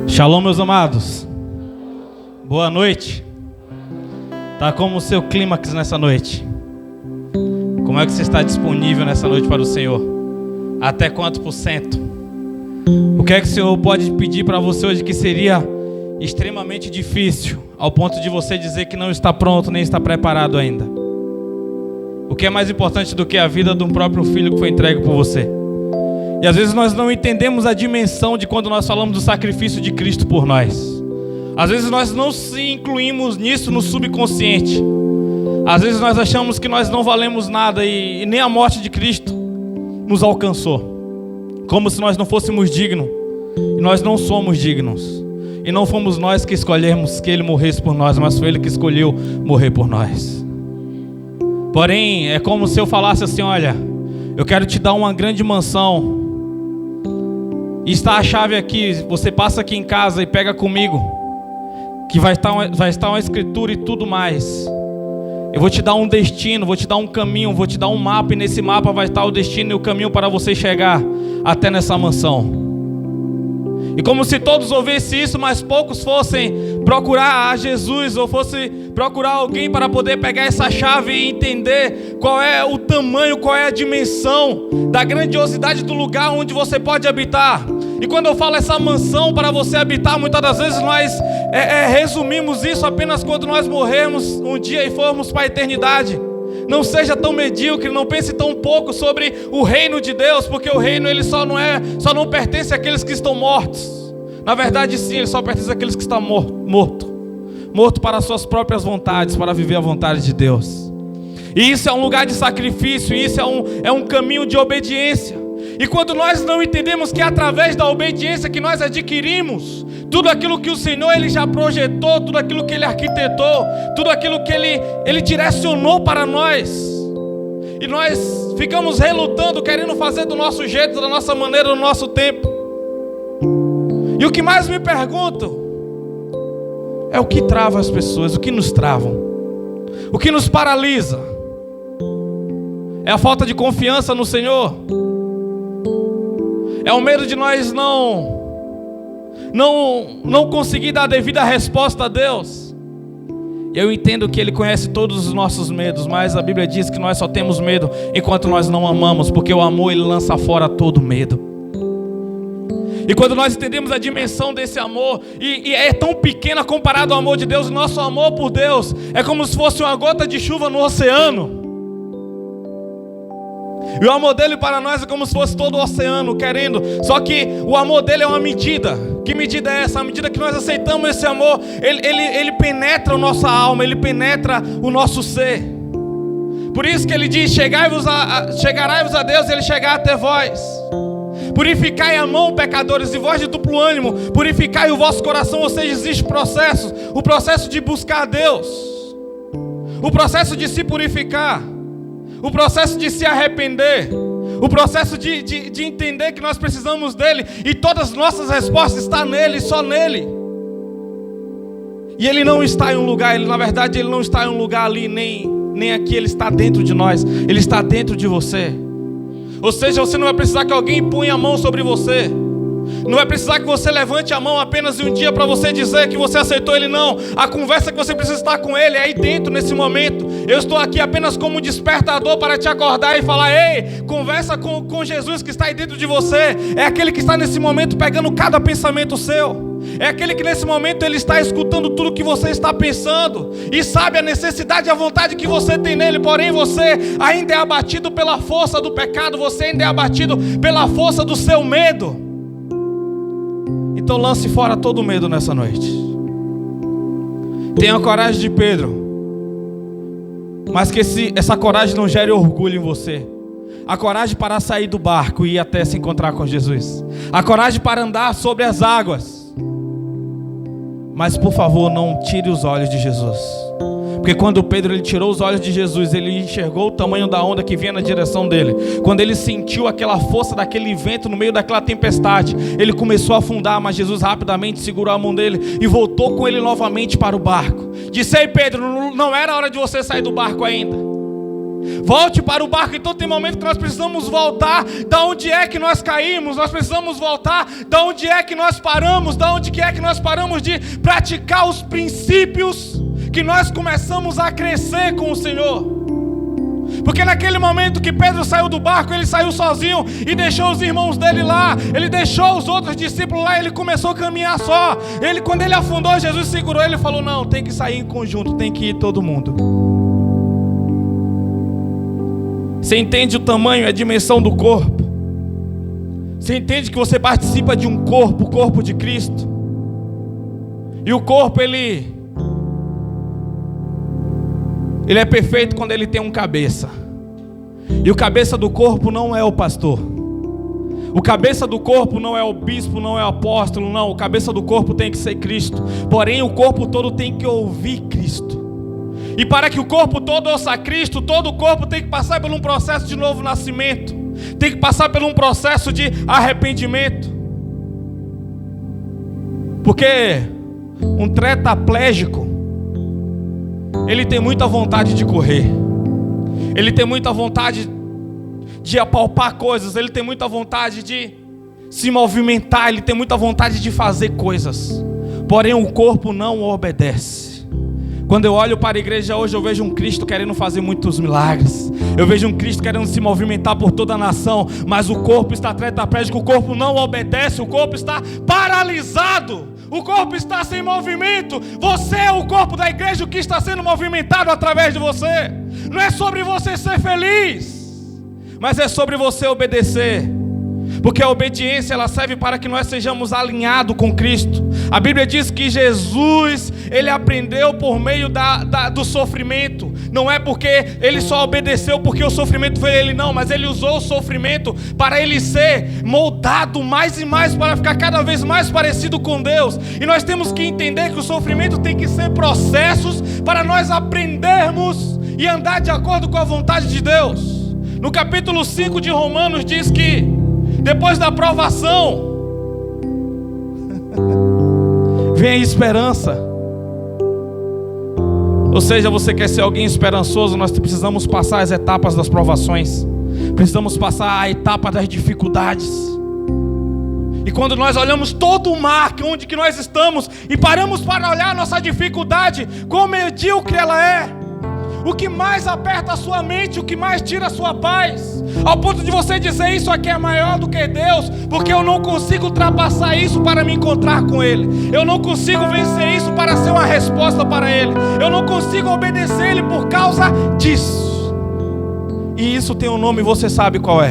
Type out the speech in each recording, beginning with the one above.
Shalom, meus amados. Boa noite. Tá como o seu clímax nessa noite? Como é que você está disponível nessa noite para o Senhor? Até quanto por cento? O que é que o Senhor pode pedir para você hoje que seria extremamente difícil, ao ponto de você dizer que não está pronto nem está preparado ainda? O que é mais importante do que a vida de um próprio filho que foi entregue por você? E às vezes nós não entendemos a dimensão de quando nós falamos do sacrifício de Cristo por nós. Às vezes nós não se incluímos nisso no subconsciente. Às vezes nós achamos que nós não valemos nada e nem a morte de Cristo nos alcançou. Como se nós não fôssemos dignos. E nós não somos dignos. E não fomos nós que escolhemos que Ele morresse por nós, mas foi Ele que escolheu morrer por nós. Porém, é como se eu falasse assim: olha, eu quero te dar uma grande mansão. E está a chave aqui, você passa aqui em casa e pega comigo, que vai estar uma escritura e tudo mais. Eu vou te dar um destino, vou te dar um caminho, vou te dar um mapa, e nesse mapa vai estar o destino e o caminho para você chegar até nessa mansão. E como se todos ouvissem isso, mas poucos fossem procurar a Jesus, ou fossem procurar alguém para poder pegar essa chave e entender qual é o tamanho, qual é a dimensão da grandiosidade do lugar onde você pode habitar. E quando eu falo essa mansão para você habitar, muitas das vezes nós resumimos isso apenas quando nós morrermos um dia e formos para a eternidade. Não seja tão medíocre, não pense tão pouco sobre o reino de Deus, porque o reino ele só não pertence àqueles que estão mortos. Na verdade sim, ele só pertence àqueles que estão morto para as suas próprias vontades, para viver a vontade de Deus. E isso é um lugar de sacrifício, e isso é um caminho de obediência. E quando nós não entendemos que é através da obediência que nós adquirimos tudo aquilo que o Senhor ele já projetou, tudo aquilo que Ele arquitetou, tudo aquilo que Ele direcionou para nós, e nós ficamos relutando, querendo fazer do nosso jeito, da nossa maneira, do nosso tempo. E o que mais me pergunto é o que trava as pessoas, o que nos travam, o que nos paralisa. É a falta de confiança no Senhor. É o medo de nós não conseguir dar a devida resposta a Deus. Eu entendo que Ele conhece todos os nossos medos, mas a Bíblia diz que nós só temos medo enquanto nós não amamos, porque o amor ele lança fora todo medo. E quando nós entendemos a dimensão desse amor, e é tão pequena comparado ao amor de Deus, nosso amor por Deus é como se fosse uma gota de chuva no oceano. E o amor dele para nós é como se fosse todo o oceano querendo. Só que o amor dele é uma medida. Que medida é essa? A medida que nós aceitamos esse amor, ele penetra a nossa alma, ele penetra o nosso ser. Por isso que ele diz: chegarai-vos a Deus e Ele chegará até vós. Purificai a mão, pecadores, e vós de duplo ânimo, purificai o vosso coração. Ou seja, existe processos. O processo de buscar a Deus, o processo de se purificar, o processo de se arrepender, o processo de entender que nós precisamos dEle, e todas as nossas respostas estão nele, só nele. E Ele não está em um lugar, na verdade Ele não está em um lugar ali, nem aqui. Ele está dentro de nós, Ele está dentro de você. Ou seja, você não vai precisar que alguém ponha a mão sobre você. Não vai precisar que você levante a mão apenas em um dia para você dizer que você aceitou Ele, não. A conversa que você precisa estar com Ele é aí dentro, nesse momento. Eu estou aqui apenas como um despertador para te acordar e falar: ei, conversa com Jesus que está aí dentro de você. É aquele que está nesse momento pegando cada pensamento seu. É aquele que nesse momento Ele está escutando tudo que você está pensando, e sabe a necessidade e a vontade que você tem nele. Porém você ainda é abatido pela força do pecado, você ainda é abatido pela força do seu medo. Então lance fora todo o medo nessa noite. Tenha a coragem de Pedro, mas que essa coragem não gere orgulho em você. A coragem para sair do barco e ir até se encontrar com Jesus. A coragem para andar sobre as águas. Mas por favor, não tire os olhos de Jesus. Porque quando Pedro ele tirou os olhos de Jesus, ele enxergou o tamanho da onda que vinha na direção dele. Quando ele sentiu aquela força daquele vento no meio daquela tempestade, ele começou a afundar, mas Jesus rapidamente segurou a mão dele e voltou com ele novamente para o barco. Disse: ei Pedro, não era hora de você sair do barco ainda. Volte para o barco. Então tem momento que nós precisamos voltar da onde é que nós caímos. Nós precisamos voltar da onde é que nós paramos. Da onde é que nós paramos de praticar os princípios que nós começamos a crescer com o Senhor. Porque naquele momento que Pedro saiu do barco, ele saiu sozinho e deixou os irmãos dele lá. Ele deixou os outros discípulos lá e ele começou a caminhar só. Quando ele afundou, Jesus segurou ele e falou: não, tem que sair em conjunto, tem que ir todo mundo. Você entende o tamanho e a dimensão do corpo? Você entende que você participa de um corpo, o corpo de Cristo? E o corpo, ele é perfeito quando ele tem um cabeça. E o cabeça do corpo não é o pastor. O cabeça do corpo não é o bispo, não é o apóstolo, não. O cabeça do corpo tem que ser Cristo. Porém, o corpo todo tem que ouvir Cristo. E para que o corpo todo ouça Cristo, todo o corpo tem que passar por um processo de novo nascimento. Tem que passar por um processo de arrependimento. Porque um tetraplégico, ele tem muita vontade de correr. Ele tem muita vontade de apalpar coisas. Ele tem muita vontade de se movimentar. Ele tem muita vontade de fazer coisas. Porém, o corpo não obedece. Quando eu olho para a igreja hoje, eu vejo um Cristo querendo fazer muitos milagres. Eu vejo um Cristo querendo se movimentar por toda a nação. Mas o corpo está tetraplégico, o corpo não obedece, o corpo está paralisado. O corpo está sem movimento. Você é o corpo da igreja, o que está sendo movimentado através de você. Não é sobre você ser feliz, mas é sobre você obedecer. Porque a obediência, ela serve para que nós sejamos alinhados com Cristo. A Bíblia diz que Jesus, ele aprendeu por meio do sofrimento. Não é porque ele só obedeceu porque o sofrimento foi ele, não. Mas ele usou o sofrimento para ele ser moldado mais e mais, para ficar cada vez mais parecido com Deus. E nós temos que entender que o sofrimento tem que ser processos para nós aprendermos e andar de acordo com a vontade de Deus. No capítulo 5 de Romanos diz que depois da provação vem a esperança. Ou seja, você quer ser alguém esperançoso, nós precisamos passar as etapas das provações. Precisamos passar a etapa das dificuldades. E quando nós olhamos todo o mar, onde que nós estamos, e paramos para olhar a nossa dificuldade, quão medíocre ela é, o que mais aperta a sua mente, o que mais tira a sua paz, ao ponto de você dizer: isso aqui é maior do que Deus, porque eu não consigo ultrapassar isso para me encontrar com Ele. Eu não consigo vencer isso para ser uma resposta para Ele. Eu não consigo obedecer Ele por causa disso. E isso tem um nome, você sabe qual é.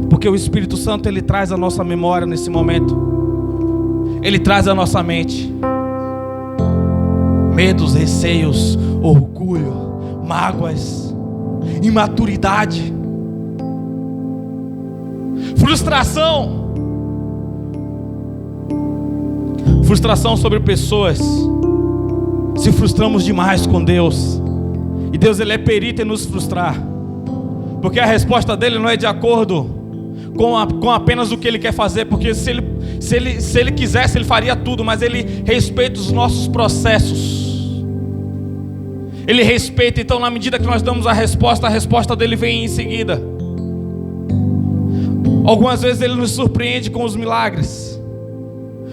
Porque o Espírito Santo, ele traz a nossa memória nesse momento. Ele traz a nossa mente medos, receios, orgulho, mágoas, imaturidade, frustração sobre pessoas. Se frustramos demais com Deus, e Deus, ele é perito em nos frustrar, porque a resposta dele não é de acordo com apenas o que ele quer fazer, porque se ele quisesse, ele faria tudo, mas ele respeita os nossos processos. Ele respeita, então na medida que nós damos a resposta dele vem em seguida. Algumas vezes ele nos surpreende com os milagres,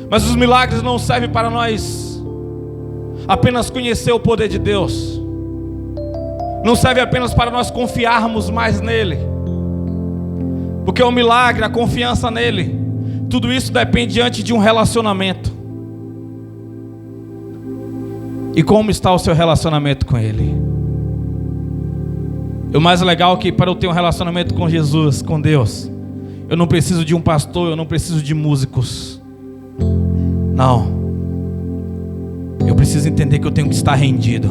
mas os milagres não servem para nós apenas conhecer o poder de Deus. Não serve apenas para nós confiarmos mais nele, porque o milagre, a confiança nele, tudo isso depende diante de um relacionamento. E como está o seu relacionamento com Ele? O mais legal é que para eu ter um relacionamento com Jesus, com Deus, eu não preciso de um pastor, eu não preciso de músicos. Não. Eu preciso entender que eu tenho que estar rendido.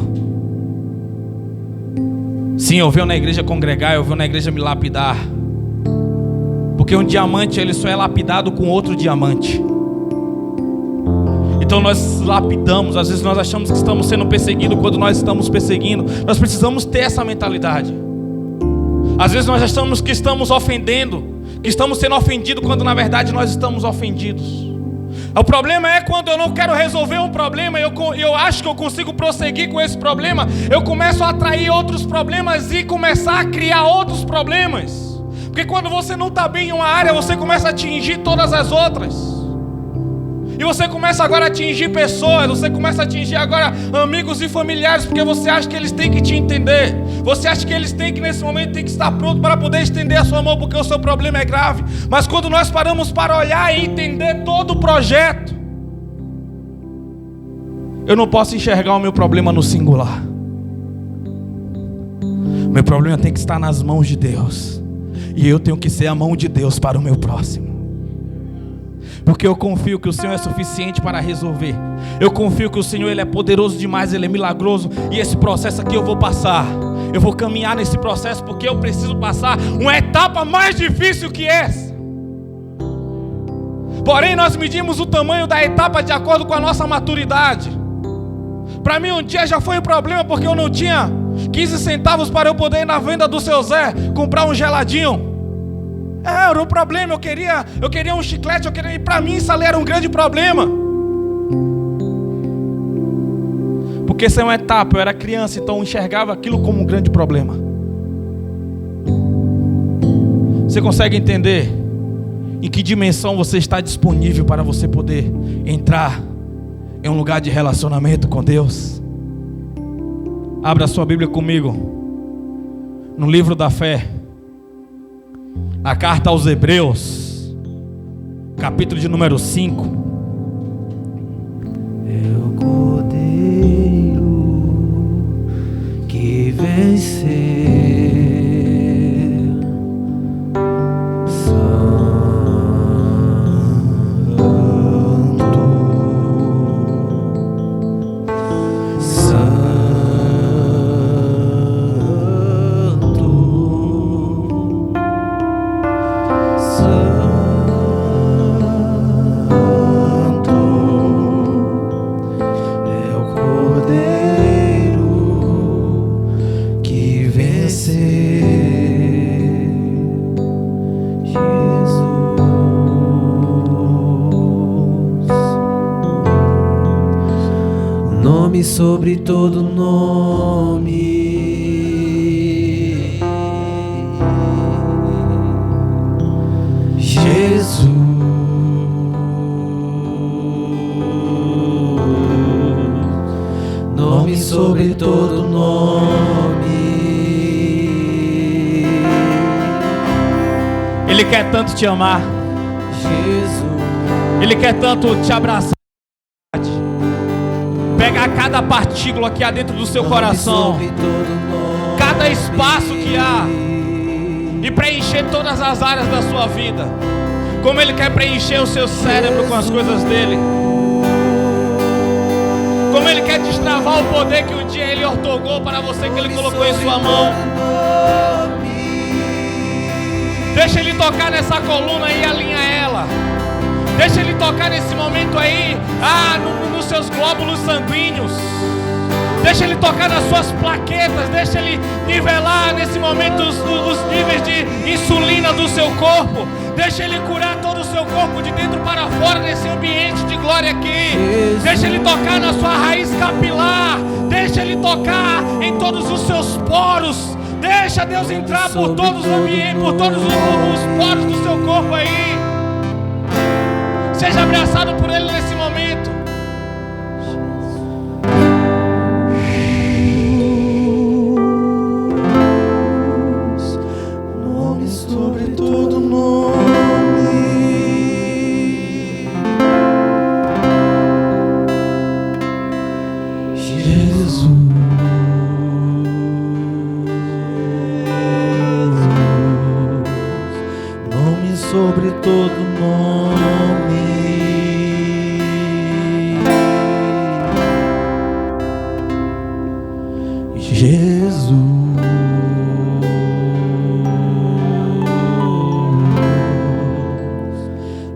Sim, eu venho na igreja congregar, eu venho na igreja me lapidar. Porque um diamante, ele só é lapidado com outro diamante. Então nós lapidamos. Às vezes nós achamos que estamos sendo perseguidos quando nós estamos perseguindo. Nós precisamos ter essa mentalidade. Às vezes nós achamos que estamos ofendendo, que estamos sendo ofendidos, quando na verdade nós estamos ofendidos. O problema é quando eu não quero resolver um problema, eu acho que eu consigo prosseguir com esse problema, eu começo a atrair outros problemas e começar a criar outros problemas. Porque quando você não está bem em uma área, você começa a atingir todas as outras. E você começa agora a atingir pessoas, você começa a atingir agora amigos e familiares, porque você acha que eles têm que te entender. Você acha que eles têm que, nesse momento, tem que estar pronto para poder estender a sua mão, porque o seu problema é grave. Mas quando nós paramos para olhar e entender todo o projeto, eu não posso enxergar o meu problema no singular. Meu problema tem que estar nas mãos de Deus. E eu tenho que ser a mão de Deus para o meu próximo. Porque eu confio que o Senhor é suficiente para resolver. Eu confio que o Senhor, Ele é poderoso demais, Ele é milagroso. E esse processo aqui eu vou passar. Eu vou caminhar nesse processo, porque eu preciso passar uma etapa mais difícil que essa. Porém, nós medimos o tamanho da etapa de acordo com a nossa maturidade. Para mim, um dia já foi um problema, porque eu não tinha 15 centavos para eu poder ir na venda do seu Zé comprar um geladinho. Era um problema, eu queria um chiclete, e para mim isso ali era um grande problema. Porque essa é uma etapa, eu era criança, então eu enxergava aquilo como um grande problema. Você consegue entender em que dimensão você está disponível para você poder entrar em um lugar de relacionamento com Deus? Abra sua Bíblia comigo no livro da fé, a carta aos Hebreus, capítulo de número 5. É o Cordeiro que venceu, sobre todo nome, Jesus, nome sobre todo nome. Ele quer tanto te amar, Jesus, Ele quer tanto te abraçar, pegar cada partícula que há dentro do seu coração, cada espaço que há, e preencher todas as áreas da sua vida, como Ele quer preencher o seu cérebro com as coisas dEle, como Ele quer destravar o poder que um dia Ele ortogou para você, que Ele colocou em sua mão. Deixa Ele tocar nessa coluna e alinhar ela. Deixa Ele tocar nesse momento aí, nos seus glóbulos sanguíneos. Deixa Ele tocar nas suas plaquetas. Deixa Ele nivelar nesse momento os níveis de insulina do seu corpo. Deixa Ele curar todo o seu corpo de dentro para fora nesse ambiente de glória aqui. Deixa Ele tocar na sua raiz capilar. Deixa Ele tocar em todos os seus poros. Deixa Deus entrar por todos os ambientes, por todos os poros do seu corpo aí. Seja abraçado por Ele nesse momento. Nome sobre todo nome. Jesus, nome sobre todo nome. Jesus,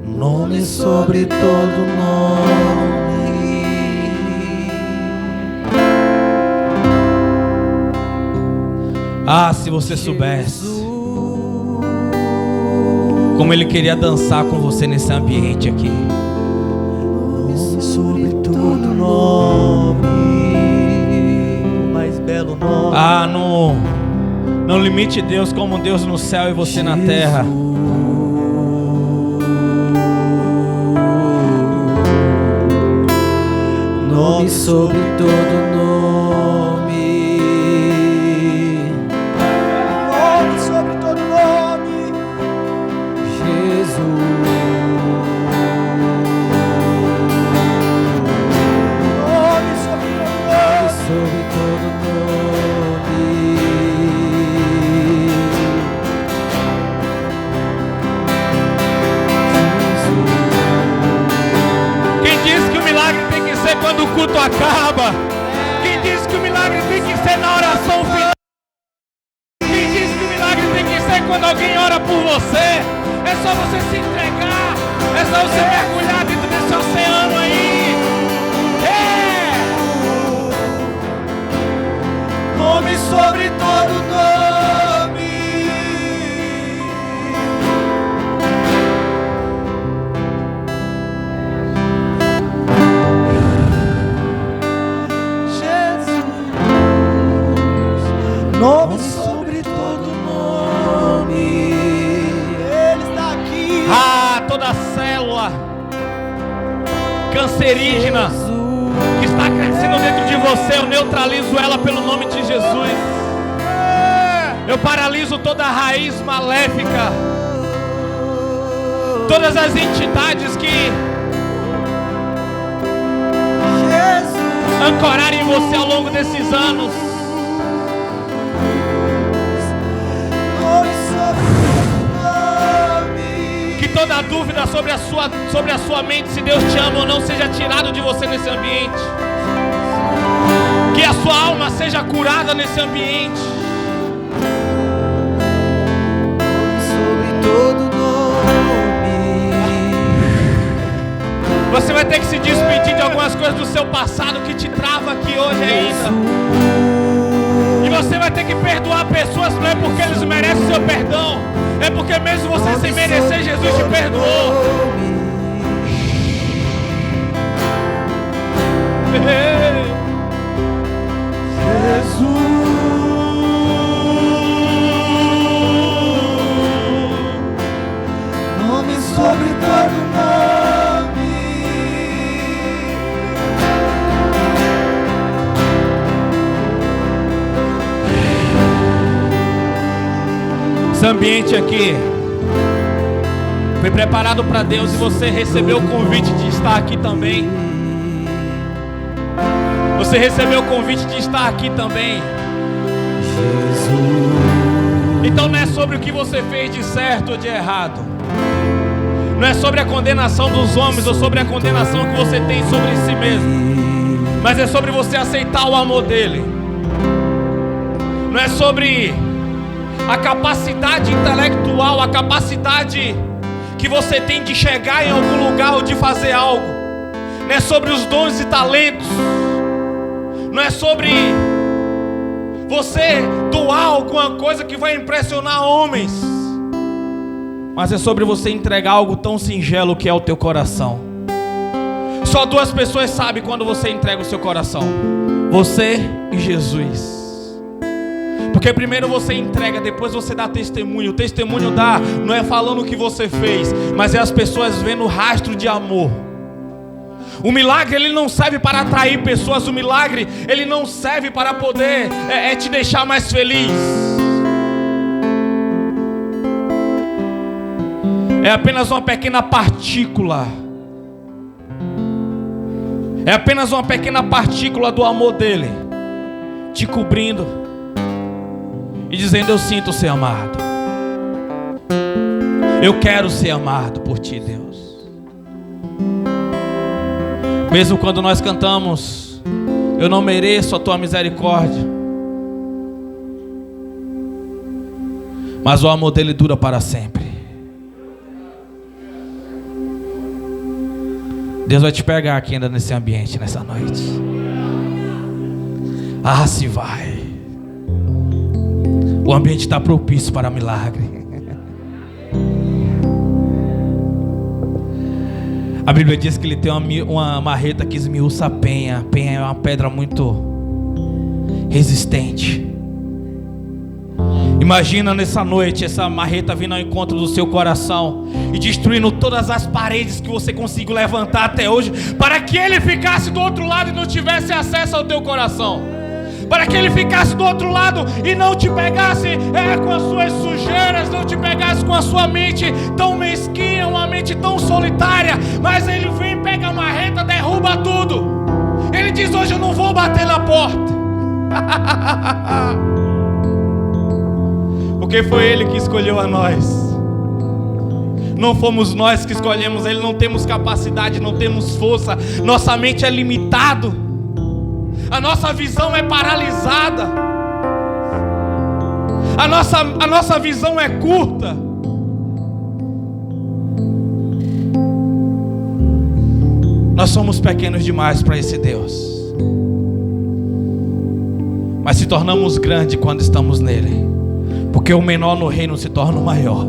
nome sobre todo nome. Ah, se você soubesse como Ele queria dançar com você nesse ambiente aqui. Sobre todo nome, o mais belo nome. Ah, não limite Deus como Deus no céu e você na terra. Nome sobre todo nome. Nome sobre todo nome. Jesus. Nome sobre todo nome. Quem disse que o milagre tem que ser quando o culto acaba? Quem disse que o milagre tem que ser na oração final? Quem disse que o milagre tem que ser quando alguém ora por você? É só você se entregar, é só você mergulhar dentro desse oceano aí. Nome sobre todo nome. Jesus. Nome sobre todo nome. Ele está aqui. Ah, toda célula cancerígena que está crescendo dentro de você, eu neutralizo ela pelo nome de Jesus. Eu paraliso toda a raiz maléfica, todas as entidades que ancorarem em você ao longo desses anos. Que toda dúvida sobre a sua mente, se Deus te ama ou não, seja tirado de você nesse ambiente. Que a sua alma seja curada nesse ambiente. Sobre todo nome. Você vai ter que se despedir de algumas coisas do seu passado que te trava aqui hoje ainda. E você vai ter que perdoar pessoas, não é porque eles merecem o seu perdão, é porque mesmo você sem merecer, Jesus te perdoou. Nome sobre todo nome. Esse ambiente aqui foi preparado para Deus e você recebeu o convite de estar aqui também. Você recebeu o convite de estar aqui também. Então não é sobre o que você fez de certo ou de errado. Não é sobre a condenação dos homens ou sobre a condenação que você tem sobre si mesmo. Mas é sobre você aceitar o amor dele. Não é sobre a capacidade intelectual, a capacidade que você tem de chegar em algum lugar ou de fazer algo. Não é sobre os dons e talentos. Não é sobre você doar alguma coisa que vai impressionar homens. Mas é sobre você entregar algo tão singelo que é o teu coração. Só duas pessoas sabem quando você entrega o seu coração: você e Jesus. Porque primeiro você entrega, depois você dá testemunho. O testemunho dá, não é falando o que você fez, mas é as pessoas vendo o rastro de amor. O milagre, ele não serve para atrair pessoas. O milagre, ele não serve para poder te deixar mais feliz. É apenas uma pequena partícula. É apenas uma pequena partícula do amor dele, te cobrindo e dizendo: eu sinto ser amado. Eu quero ser amado por ti, Deus. Mesmo quando nós cantamos: eu não mereço a tua misericórdia, mas o amor dele dura para sempre. Deus vai te pegar aqui ainda nesse ambiente, nessa noite. Ah, se vai. O ambiente está propício para milagre. A Bíblia diz que ele tem uma marreta que esmiuça a penha. A penha é uma pedra muito resistente. Imagina nessa noite essa marreta vindo ao encontro do seu coração e destruindo todas as paredes que você conseguiu levantar até hoje, para que ele ficasse do outro lado e não tivesse acesso ao teu coração, para que ele ficasse do outro lado e não te pegasse com as suas sujeiras, não te pegasse com a sua mente tão mesquinha, uma mente tão solitária. Mas ele vem, pega a marreta, derruba tudo. Ele diz: hoje eu não vou bater na porta. Porque foi ele que escolheu a nós. Não fomos nós que escolhemos ele. Não temos capacidade, não temos força. Nossa mente é limitada. A nossa visão é paralisada. A nossa visão é curta. Nós somos pequenos demais para esse Deus. Mas se tornamos grandes quando estamos nele. Porque o menor no reino se torna o maior.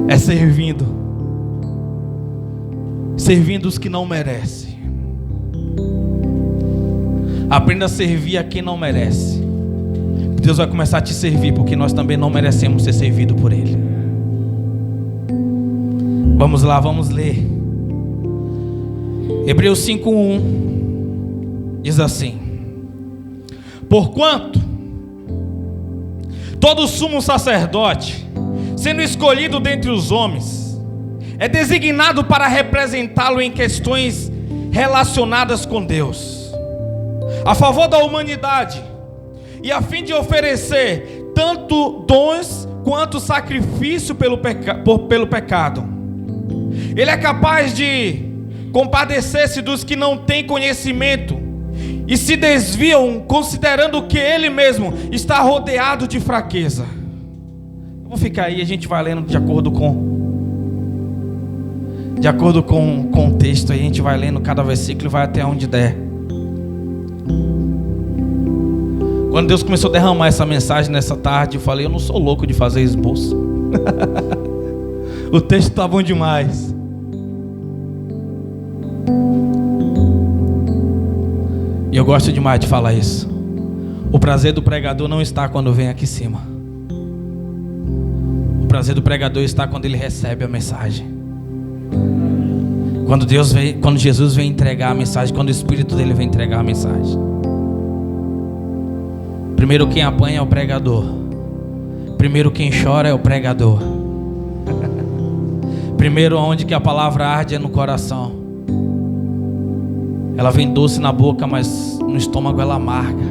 É servindo. Servindo os que não merecem. Aprenda a servir a quem não merece. Deus vai começar a te servir, porque nós também não merecemos ser servidos por Ele. Vamos lá, vamos ler. Hebreus 5:1 diz assim: porquanto todo sumo sacerdote, sendo escolhido dentre os homens, é designado para representá-lo em questões relacionadas com Deus, a favor da humanidade, e a fim de oferecer tanto dons quanto sacrifício pelo pecado. Ele é capaz de compadecer-se dos que não têm conhecimento e se desviam, considerando que ele mesmo está rodeado de fraqueza. Eu vou ficar aí, a gente vai lendo de acordo com o texto, aí a gente vai lendo cada versículo e vai até onde der. Quando Deus começou a derramar essa mensagem nessa tarde, eu falei: eu não sou louco de fazer esboço. O texto está bom demais. E eu gosto demais de falar isso. O prazer do pregador não está quando vem aqui em cima. O prazer do pregador está quando ele recebe a mensagem. Quando Jesus vem entregar a mensagem, quando o Espírito dele vem entregar a mensagem. Primeiro quem apanha é o pregador. Primeiro quem chora é o pregador. Primeiro onde que a palavra arde é no coração. Ela vem doce na boca, mas no estômago ela amarga.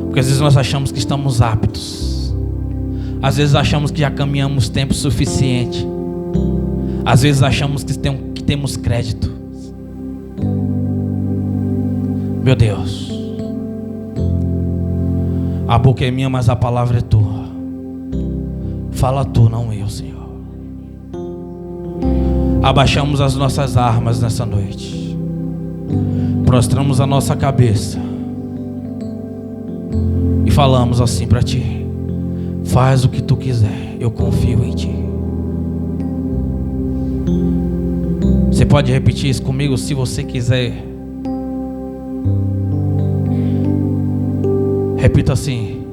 Porque às vezes nós achamos que estamos aptos. Às vezes achamos que já caminhamos tempo suficiente. Às vezes achamos que temos crédito. Meu Deus. A boca é minha, mas a palavra é tua. Fala tu, não eu, Senhor. Abaixamos as nossas armas nessa noite. Prostramos a nossa cabeça e falamos assim para ti: faz o que tu quiser, eu confio em ti. Você pode repetir isso comigo se você quiser. Repita assim: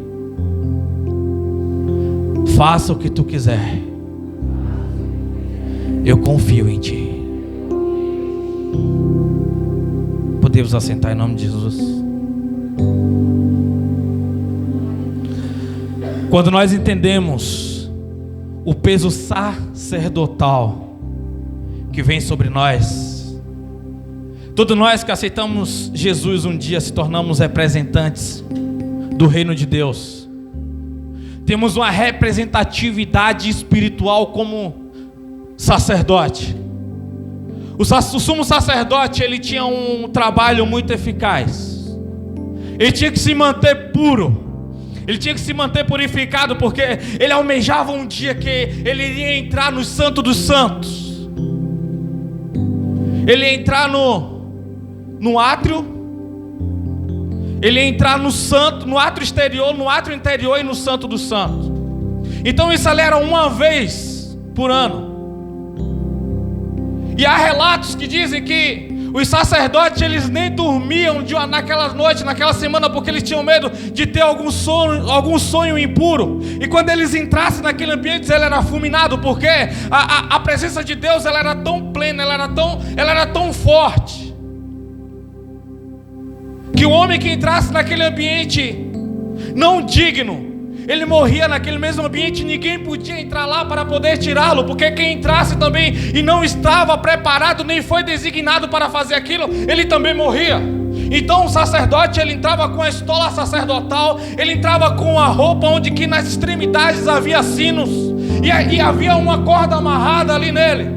faça o que tu quiser, eu confio em ti. Podemos assentar em nome de Jesus. Quando nós entendemos o peso sacerdotal que vem sobre nós, todos nós que aceitamos Jesus um dia se tornamos representantes do reino de Deus. Temos uma representatividade espiritual como sacerdote. O sumo sacerdote, ele tinha um trabalho muito eficaz. Ele tinha que se manter puro. Ele tinha que se manter purificado, porque ele almejava um dia que ele iria entrar no Santo dos Santos. Ele ia entrar no átrio ele ia entrar no santo, no átrio exterior, no átrio interior e no santo dos santos. Então isso ali era uma vez por ano. E há relatos que dizem que os sacerdotes, eles nem dormiam naquela noite, naquela semana, porque eles tinham medo de ter algum sonho impuro. E quando eles entrassem naquele ambiente, ele era fulminado, porque a presença de Deus, ela era tão plena, ela era tão forte, que o homem que entrasse naquele ambiente não digno, ele morria naquele mesmo ambiente. Ninguém podia entrar lá para poder tirá-lo, porque quem entrasse também e não estava preparado, nem foi designado para fazer aquilo, ele também morria. Então o sacerdote, ele entrava com a estola sacerdotal, ele entrava com a roupa onde que nas extremidades havia sinos, e havia uma corda amarrada ali nele.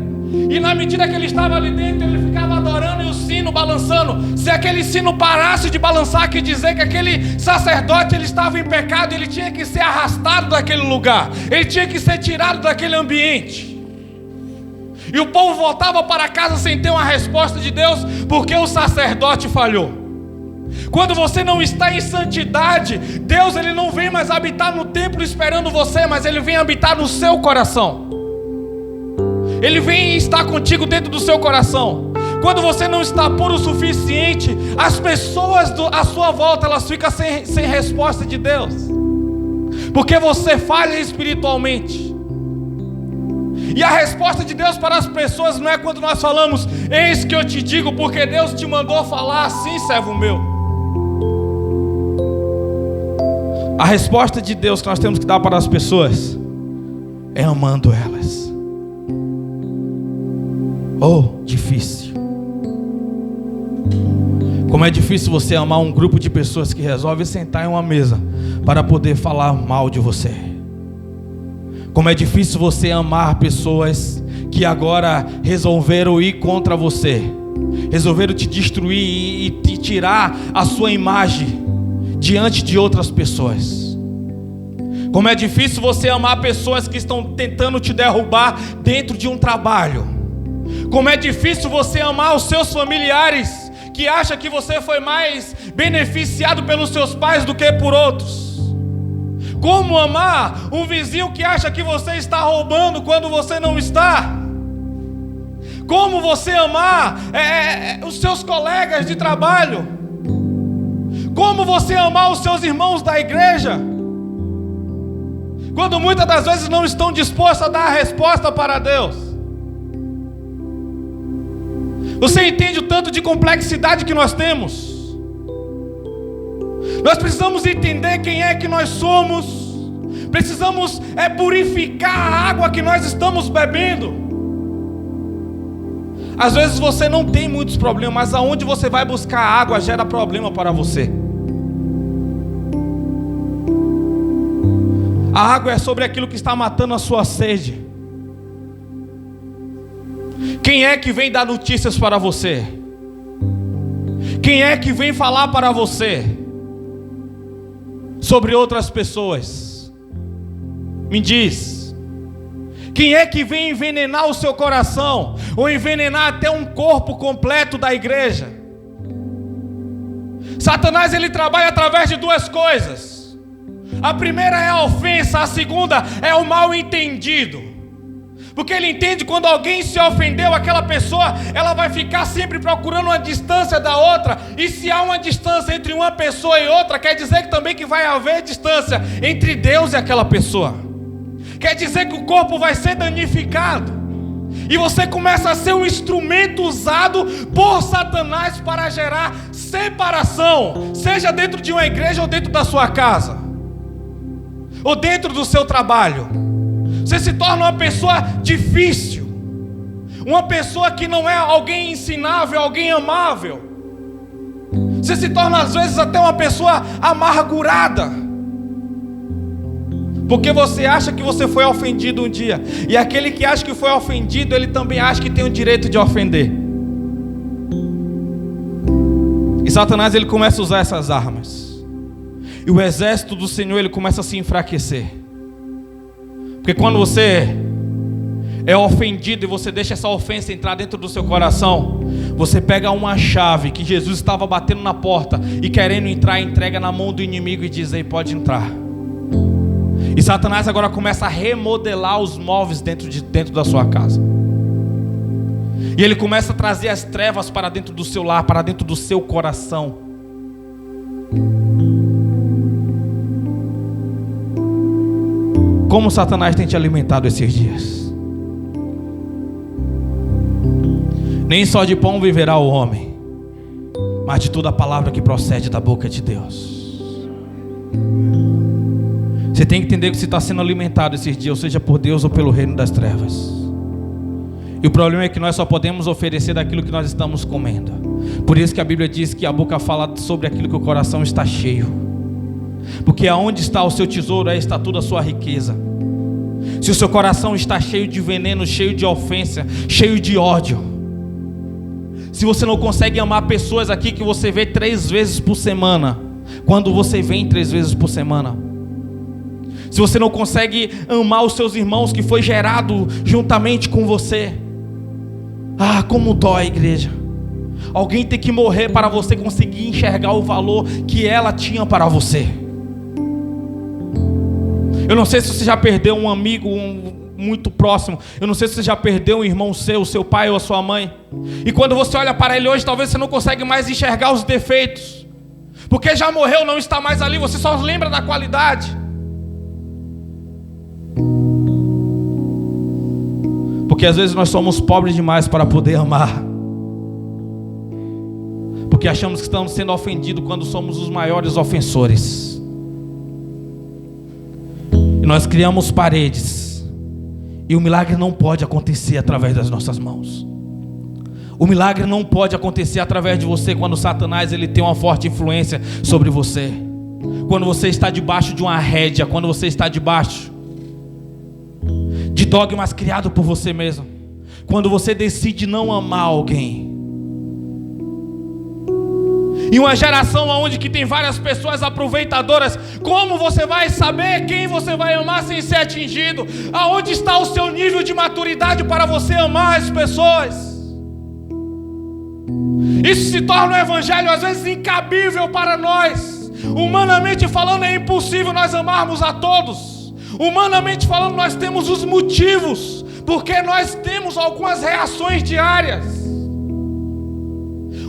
E na medida que ele estava ali dentro, ele ficava adorando e o sino balançando. Se aquele sino parasse de balançar, quer dizer que aquele sacerdote, ele estava em pecado, ele tinha que ser arrastado daquele lugar, ele tinha que ser tirado daquele ambiente. E o povo voltava para casa sem ter uma resposta de Deus, porque o sacerdote falhou. Quando você não está em santidade, Deus, ele não vem mais habitar no templo esperando você, mas ele vem habitar no seu coração. Ele vem estar contigo dentro do seu coração. Quando você não está puro o suficiente, as pessoas à sua volta, elas ficam sem resposta de Deus, porque você falha espiritualmente. E a resposta de Deus para as pessoas não é quando nós falamos: eis que eu te digo, porque Deus te mandou falar assim, servo meu. A resposta de Deus que nós temos que dar para as pessoas é amando elas. Oh, difícil. Como é difícil você amar um grupo de pessoas que resolve sentar em uma mesa para poder falar mal de você. Como é difícil você amar pessoas que agora resolveram ir contra você, resolveram te destruir e te tirar a sua imagem diante de outras pessoas. Como é difícil você amar pessoas que estão tentando te derrubar dentro de um trabalho. Como é difícil você amar os seus familiares que acham que você foi mais beneficiado pelos seus pais do que por outros. Como amar um vizinho que acha que você está roubando quando você não está. Como você amar os seus colegas de trabalho. Como você amar os seus irmãos da igreja, quando muitas das vezes não estão dispostos a dar a resposta para Deus. Você entende o tanto de complexidade que nós temos? Nós precisamos entender quem é que nós somos. Precisamos purificar a água que nós estamos bebendo. Às vezes você não tem muitos problemas, mas aonde você vai buscar água gera problema para você. A água é sobre aquilo que está matando a sua sede. Quem é que vem dar notícias para você? Quem é que vem falar para você sobre outras pessoas? Me diz. Quem é que vem envenenar o seu coração, ou envenenar até um corpo completo da igreja? Satanás, ele trabalha através de duas coisas. A primeira é a ofensa, a segunda é o mal entendido. Porque ele entende quando alguém se ofendeu, aquela pessoa, ela vai ficar sempre procurando uma distância da outra. E se há uma distância entre uma pessoa e outra, quer dizer que também que vai haver distância entre Deus e aquela pessoa. Quer dizer que o corpo vai ser danificado. E você começa a ser um instrumento usado por Satanás para gerar separação, seja dentro de uma igreja ou dentro da sua casa, ou dentro do seu trabalho. Você se torna uma pessoa difícil, uma pessoa que não é alguém ensinável, alguém amável. Você se torna às vezes até uma pessoa amargurada, porque você acha que você foi ofendido um dia, e aquele que acha que foi ofendido, ele também acha que tem o direito de ofender. E Satanás, ele começa a usar essas armas, e o exército do Senhor, ele começa a se enfraquecer. Porque quando você é ofendido e você deixa essa ofensa entrar dentro do seu coração, Você pega uma chave que Jesus estava batendo na porta e querendo entrar, entrega na mão do inimigo e diz: ei, pode entrar. E Satanás agora começa a remodelar os móveis dentro da sua casa. E ele começa a trazer as trevas para dentro do seu lar, para dentro do seu coração. Como Satanás tem te alimentado esses dias? Nem só de pão viverá o homem, mas de toda a palavra que procede da boca de Deus. Você tem que entender que você está sendo alimentado esses dias, ou seja, por Deus ou pelo reino das trevas. E o problema é que nós só podemos oferecer daquilo que nós estamos comendo. Por isso que a Bíblia diz que a boca fala sobre aquilo que o coração está cheio. Porque aonde está o seu tesouro, aí está toda a sua riqueza. Se o seu coração está cheio de veneno, cheio de ofensa, cheio de ódio, se você não consegue amar pessoas aqui que você vê 3 vezes por semana, quando você vem 3 vezes por semana, se você não consegue amar os seus irmãos que foi gerado juntamente com você, como dói, igreja. Alguém tem que morrer para você conseguir enxergar o valor que ela tinha para você. Eu não sei se você já perdeu um amigo muito próximo. Eu não sei se você já perdeu um irmão seu pai ou a sua mãe. E quando você olha para ele hoje, talvez você não consegue mais enxergar os defeitos. Porque já morreu, não está mais ali, você só lembra da qualidade. Porque às vezes nós somos pobres demais para poder amar. Porque achamos que estamos sendo ofendidos quando somos os maiores ofensores. E nós criamos paredes. E o milagre não pode acontecer através das nossas mãos. O milagre não pode acontecer através de você quando Satanás ele tem uma forte influência sobre você. Quando você está debaixo de uma rédea, quando você está debaixo de dogmas criados por você mesmo. Quando você decide não amar alguém. Em uma geração onde que tem várias pessoas aproveitadoras, como você vai saber quem você vai amar sem ser atingido? Aonde está o seu nível de maturidade para você amar as pessoas? Isso se torna um evangelho às vezes incabível para nós. Humanamente falando, é impossível nós amarmos a todos. Humanamente falando, nós temos os motivos, porque nós temos algumas reações diárias.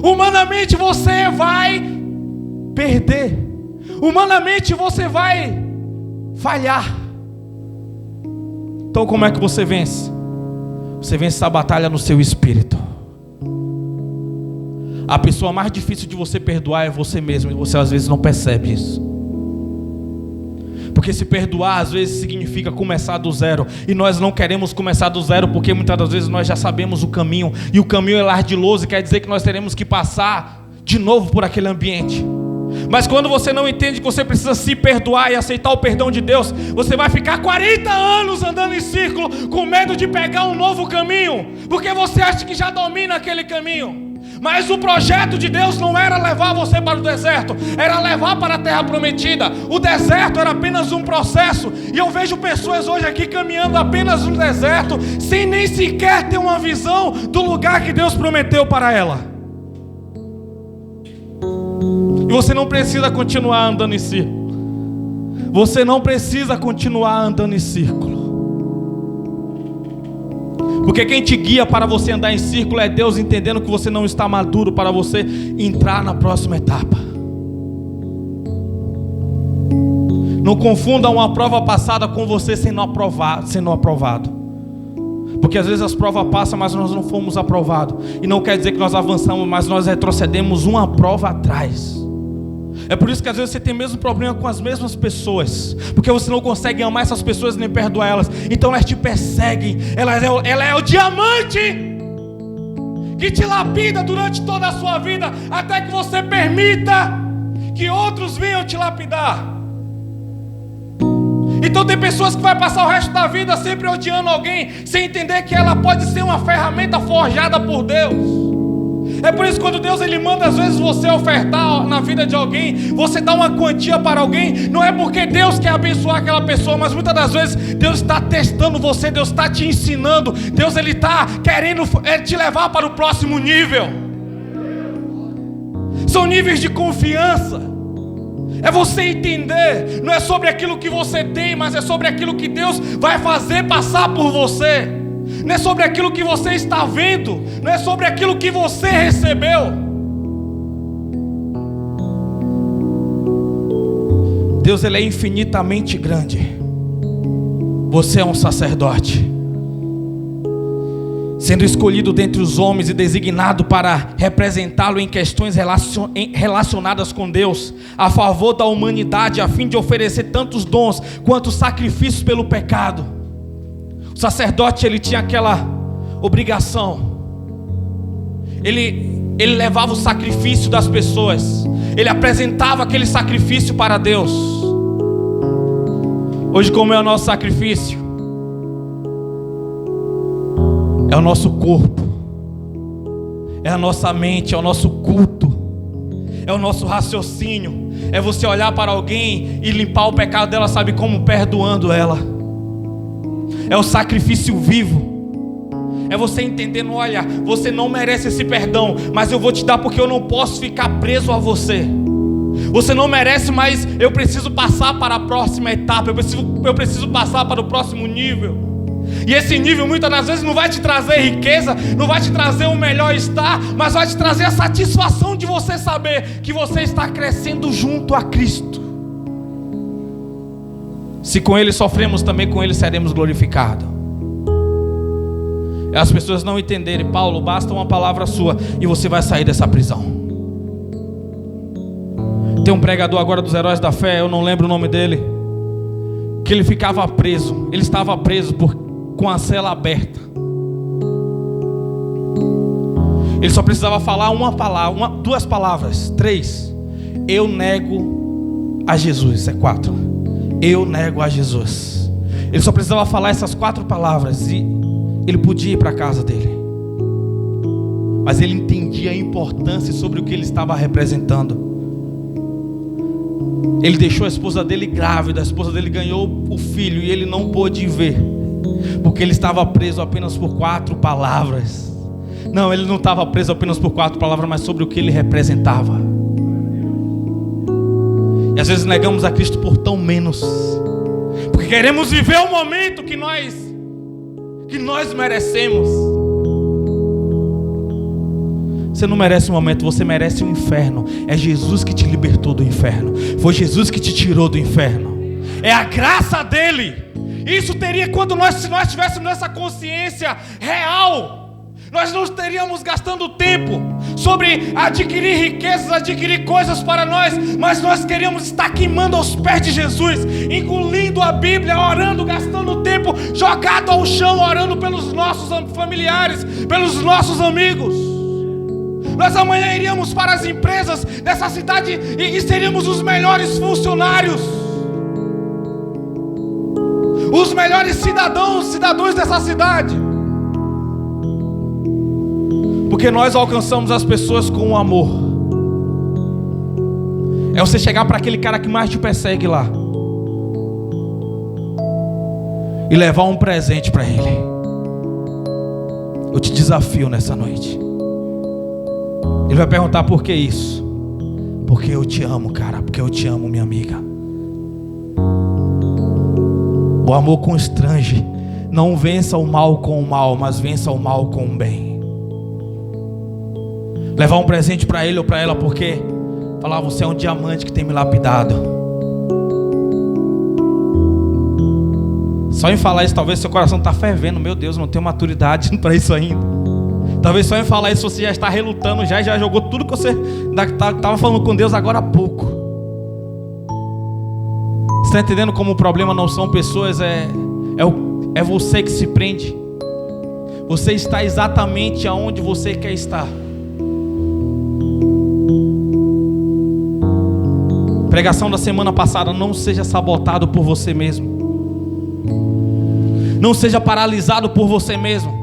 Humanamente você vai perder. Humanamente você vai falhar. Então como é que você vence? Você vence essa batalha no seu espírito. A pessoa mais difícil de você perdoar é você mesmo, e você às vezes não percebe isso. Porque se perdoar às vezes significa começar do zero. E nós não queremos começar do zero, porque muitas das vezes nós já sabemos o caminho. E o caminho é ardiloso, quer dizer que nós teremos que passar de novo por aquele ambiente. Mas quando você não entende que você precisa se perdoar e aceitar o perdão de Deus, você vai ficar 40 anos andando em círculo, com medo de pegar um novo caminho, porque você acha que já domina aquele caminho. Mas o projeto de Deus não era levar você para o deserto, era levar para a terra prometida. O deserto era apenas um processo. E eu vejo pessoas hoje aqui caminhando apenas no deserto, sem nem sequer ter uma visão do lugar que Deus prometeu para ela. E você não precisa continuar andando em círculo. Você não precisa continuar andando em círculo. Porque quem te guia para você andar em círculo é Deus, entendendo que você não está maduro para você entrar na próxima etapa. Não confunda uma prova passada com você sendo aprovado. Porque às vezes as provas passam, mas nós não fomos aprovados. E não quer dizer que nós avançamos, mas nós retrocedemos uma prova atrás. É por isso que às vezes você tem o mesmo problema com as mesmas pessoas, porque você não consegue amar essas pessoas nem perdoar elas. Então elas te perseguem. Ela é o diamante que te lapida durante toda a sua vida, até que você permita que outros venham te lapidar. Então tem pessoas que vai passar o resto da vida sempre odiando alguém, sem entender que ela pode ser uma ferramenta forjada por Deus. É por isso que quando Deus ele manda às vezes você ofertar na vida de alguém, você dá uma quantia para alguém, não é porque Deus quer abençoar aquela pessoa, mas muitas das vezes Deus está testando você, Deus está te ensinando, Deus ele está querendo te levar para o próximo nível. São níveis de confiança. É você entender, não é sobre aquilo que você tem, mas é sobre aquilo que Deus vai fazer passar por você. Não é sobre aquilo que você está vendo, não é sobre aquilo que você recebeu. Deus, Ele é infinitamente grande. Você é um sacerdote, sendo escolhido dentre os homens e designado para representá-lo em questões relacionadas com Deus, a favor da humanidade, a fim de oferecer tantos dons quanto sacrifícios pelo pecado. O sacerdote, ele tinha aquela obrigação. Ele levava o sacrifício das pessoas. Ele apresentava aquele sacrifício para Deus. Hoje, como é o nosso sacrifício? É o nosso corpo, é a nossa mente, é o nosso culto, é o nosso raciocínio. É você olhar para alguém e limpar o pecado dela, sabe como? Perdoando ela. É o sacrifício vivo. É você entendendo, olha, você não merece esse perdão, mas eu vou te dar porque eu não posso ficar preso a você. Você não merece, mas eu preciso passar para a próxima etapa, eu preciso passar para o próximo nível. E esse nível muitas das vezes não vai te trazer riqueza, não vai te trazer um melhor estar, mas vai te trazer a satisfação de você saber que você está crescendo junto a Cristo. Se com Ele sofremos, também com Ele seremos glorificados. As pessoas não entenderem, Paulo, basta uma palavra sua e você vai sair dessa prisão. Tem um pregador agora dos Heróis da Fé, eu não lembro o nome dele, que ele ficava preso, ele estava preso com a cela aberta. Ele só precisava falar uma palavra, duas palavras, 3. Eu nego a Jesus, é 4. Eu nego a Jesus. Ele só precisava falar essas 4 palavras e ele podia ir para a casa dele. Mas ele entendia a importância sobre o que ele estava representando. Ele deixou a esposa dele grávida, a esposa dele ganhou o filho e ele não pôde ver, porque ele estava preso apenas por 4 palavras. Não, ele não estava preso apenas por 4 palavras, mas sobre o que ele representava. E às vezes negamos a Cristo por tão menos, porque queremos viver o momento que nós merecemos. Você não merece um momento, você merece um inferno. É Jesus que te libertou do inferno. Foi Jesus que te tirou do inferno. É a graça dele. Isso teria quando se nós tivéssemos essa consciência real, nós não estaríamos gastando tempo sobre adquirir riquezas, adquirir coisas para nós, mas nós queríamos estar queimando aos pés de Jesus, engolindo a Bíblia, orando, gastando tempo jogado ao chão, orando pelos nossos familiares, pelos nossos amigos. Nós amanhã iríamos para as empresas dessa cidade e seríamos os melhores funcionários, os melhores cidadãos dessa cidade, porque nós alcançamos as pessoas com o amor. É você chegar para aquele cara que mais te persegue lá e levar um presente para ele. Eu te desafio nessa noite. Ele vai perguntar: por que isso? Porque eu te amo, cara. Porque eu te amo, minha amiga. O amor constrange. Não vença o mal com o mal, mas vença o mal com o bem. Levar um presente para ele ou para ela, porque falar: você é um diamante que tem me lapidado. Só em falar isso, talvez seu coração está fervendo. Meu Deus, não tenho maturidade para isso ainda. Talvez só em falar isso você já está relutando, já jogou tudo que você estava falando com Deus agora há pouco. Você está entendendo como o problema não são pessoas, é você que se prende. Você está exatamente aonde você quer estar. Pregação da semana passada: não seja sabotado por você mesmo. Não seja paralisado por você mesmo.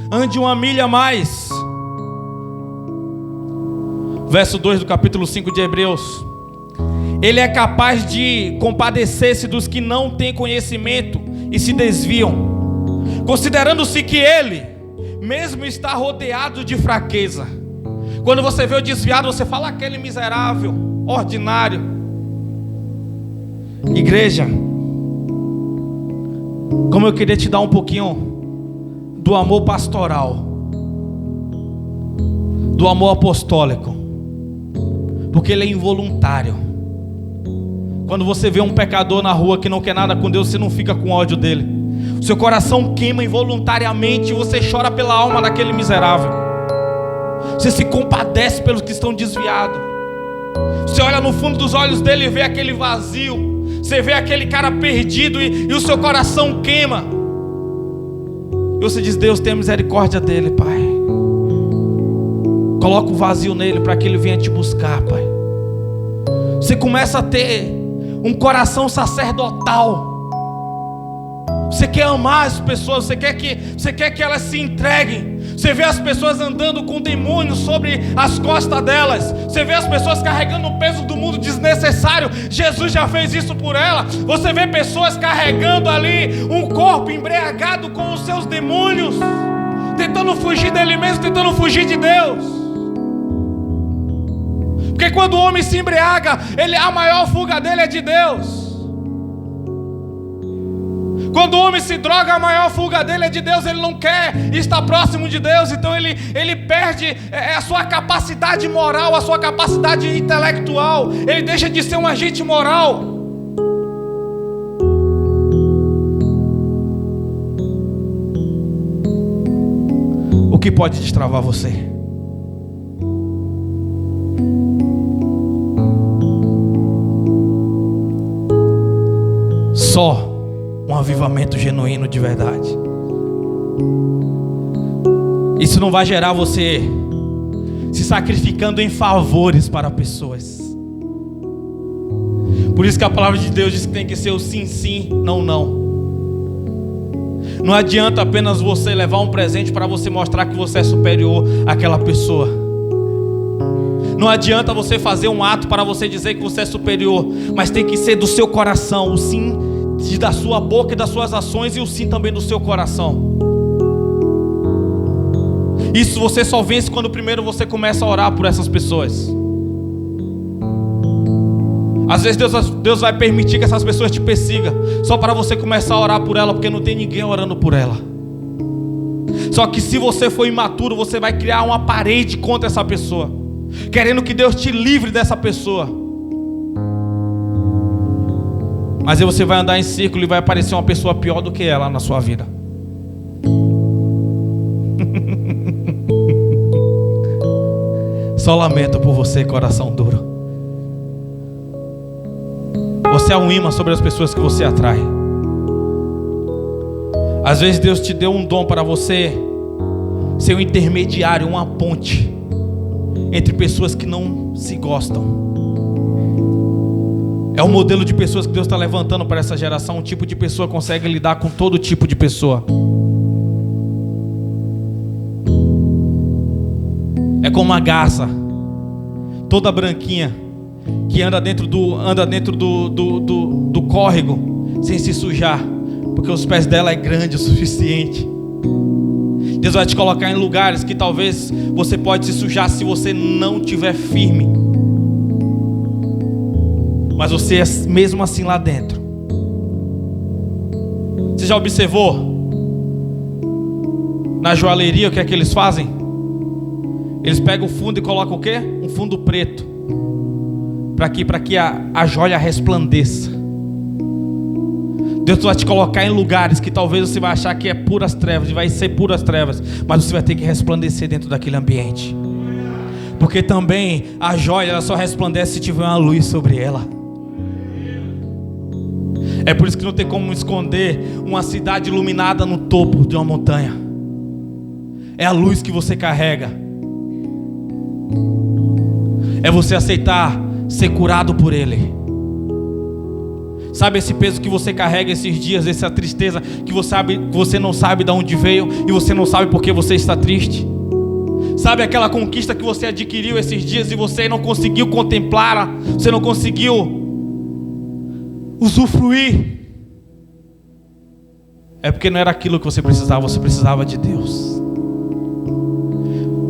Ande 1 milha a mais. Verso 2 do capítulo 5 de Hebreus: Ele é capaz de compadecer-se dos que não têm conhecimento e se desviam, considerando-se que Ele mesmo está rodeado de fraqueza. Quando você vê o desviado, você fala: aquele miserável, ordinário. Igreja, como eu queria te dar um pouquinho do amor pastoral, do amor apostólico, porque ele é involuntário. Quando você vê um pecador na rua que não quer nada com Deus, você não fica com ódio dele. O seu coração queima involuntariamente e você chora pela alma daquele miserável. Você se compadece pelos que estão desviados. Você olha no fundo dos olhos dele e vê aquele vazio. Você vê aquele cara perdido e o seu coração queima. E você diz: Deus, tenha misericórdia dele, Pai. Coloca o vazio nele para que ele venha te buscar, Pai. Você começa a ter um coração sacerdotal. Você quer amar as pessoas, você quer que elas se entreguem. Você vê as pessoas andando com demônios sobre as costas delas. Você vê as pessoas carregando o peso do mundo desnecessário. Jesus já fez isso por ela. Você vê pessoas carregando ali um corpo embriagado com os seus demônios, tentando fugir dele mesmo, tentando fugir de Deus. Porque quando o homem se embriaga, a maior fuga dele é de Deus. Quando o homem se droga, a maior fuga dele é de Deus. Ele não quer estar próximo de Deus. Então ele perde a sua capacidade moral, a sua capacidade intelectual. Ele deixa de ser um agente moral. O que pode destravar você? Só um avivamento genuíno de verdade. Isso não vai gerar você se sacrificando em favores para pessoas. Por isso que a palavra de Deus diz que tem que ser o sim, sim, não, não. Não adianta apenas você levar um presente para você mostrar que você é superior àquela pessoa. Não adianta você fazer um ato para você dizer que você é superior, mas tem que ser do seu coração, o sim da sua boca e das suas ações, e o sim também do seu coração. Isso você só vence quando primeiro você começa a orar por essas pessoas. Às vezes Deus vai permitir que essas pessoas te persigam só para você começar a orar por ela, porque não tem ninguém orando por ela. Só que se você for imaturo, você vai criar uma parede contra essa pessoa, querendo que Deus te livre dessa pessoa. Mas aí você vai andar em círculo e vai aparecer uma pessoa pior do que ela na sua vida. Só lamento por você, coração duro. Você é um imã sobre as pessoas que você atrai. Às vezes Deus te deu um dom para você ser um intermediário, uma ponte entre pessoas que não se gostam. É o modelo de pessoas que Deus está levantando para essa geração. Um tipo de pessoa consegue lidar com todo tipo de pessoa. É como uma garça, toda branquinha, que anda dentro do córrego sem se sujar, porque os pés dela é grande o suficiente. Deus vai te colocar em lugares que talvez você pode se sujar se você não estiver firme. Mas você é mesmo assim lá dentro. Você já observou? Na joalheria o que é que eles fazem? Eles pegam o fundo e colocam o quê? Um fundo preto. Para que a joia resplandeça. Deus vai te colocar em lugares que talvez você vai achar que é puras trevas, e vai ser puras trevas, mas você vai ter que resplandecer dentro daquele ambiente. Porque também a joia ela só resplandece se tiver uma luz sobre ela. É por isso que não tem como esconder uma cidade iluminada no topo de uma montanha. É a luz que você carrega. É você aceitar ser curado por Ele. Sabe esse peso que você carrega esses dias, essa tristeza que você não sabe de onde veio e você não sabe por que você está triste? Sabe aquela conquista que você adquiriu esses dias e você não conseguiu contemplá-la, você não conseguiu usufruir? É porque não era aquilo que você precisava de Deus.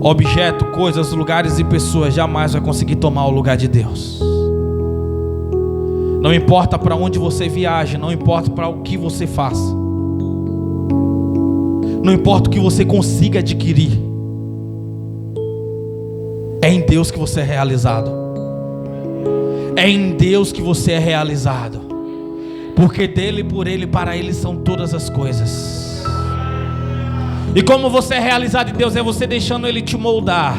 objeto, coisas, lugares e pessoas jamais vai conseguir tomar o lugar de Deus. Não importa para onde você viaje, não importa para o que você faça, não importa o que você consiga adquirir, é em Deus que você é realizado. É em Deus que você é realizado, porque dele, por ele, para ele são todas as coisas. E como você é realizado em Deus, é você deixando ele te moldar.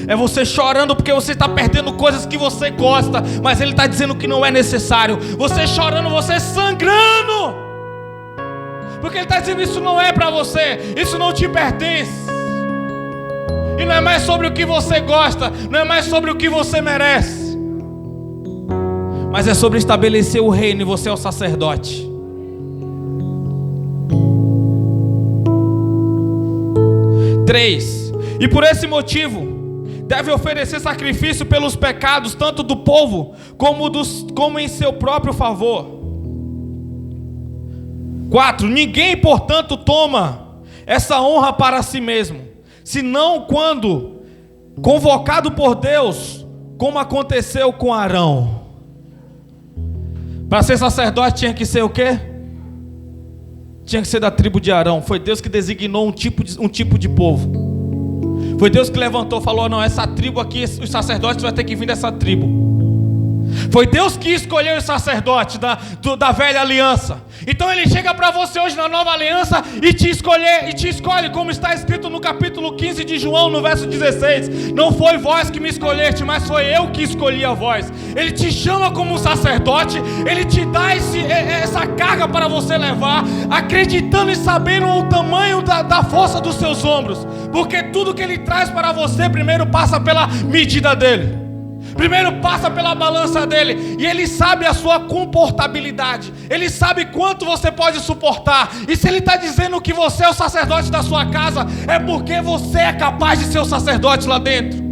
É você chorando porque você está perdendo coisas que você gosta, mas ele está dizendo que não é necessário. Você chorando, você sangrando, porque ele está dizendo: isso não é para você, isso não te pertence. E não é mais sobre o que você gosta, não é mais sobre o que você merece, mas é sobre estabelecer o reino, e você é o sacerdote. Três, e por esse motivo deve oferecer sacrifício pelos pecados, tanto do povo como em seu próprio favor. 4, ninguém, portanto, toma essa honra para si mesmo, senão quando convocado por Deus, como aconteceu com Arão. Para ser sacerdote tinha que ser o quê? Tinha que ser da tribo de Arão. Foi Deus que designou um tipo de povo. Foi Deus que levantou, falou: não, essa tribo aqui, os sacerdotes vai ter que vir dessa tribo. Foi Deus que escolheu os sacerdotes da velha aliança. Então ele chega para você hoje na nova aliança e te escolhe, como está escrito no capítulo 15 de João, no verso 16. Não foi vós que me escolheste, mas foi eu que escolhi a vós. Ele te chama como um sacerdote, ele te dá essa carga para você levar, acreditando e sabendo o tamanho da força dos seus ombros, porque tudo que ele traz para você primeiro passa pela medida dele, primeiro passa pela balança dele, e ele sabe a sua comportabilidade, ele sabe quanto você pode suportar. E se ele está dizendo que você é o sacerdote da sua casa, é porque você é capaz de ser o sacerdote lá dentro.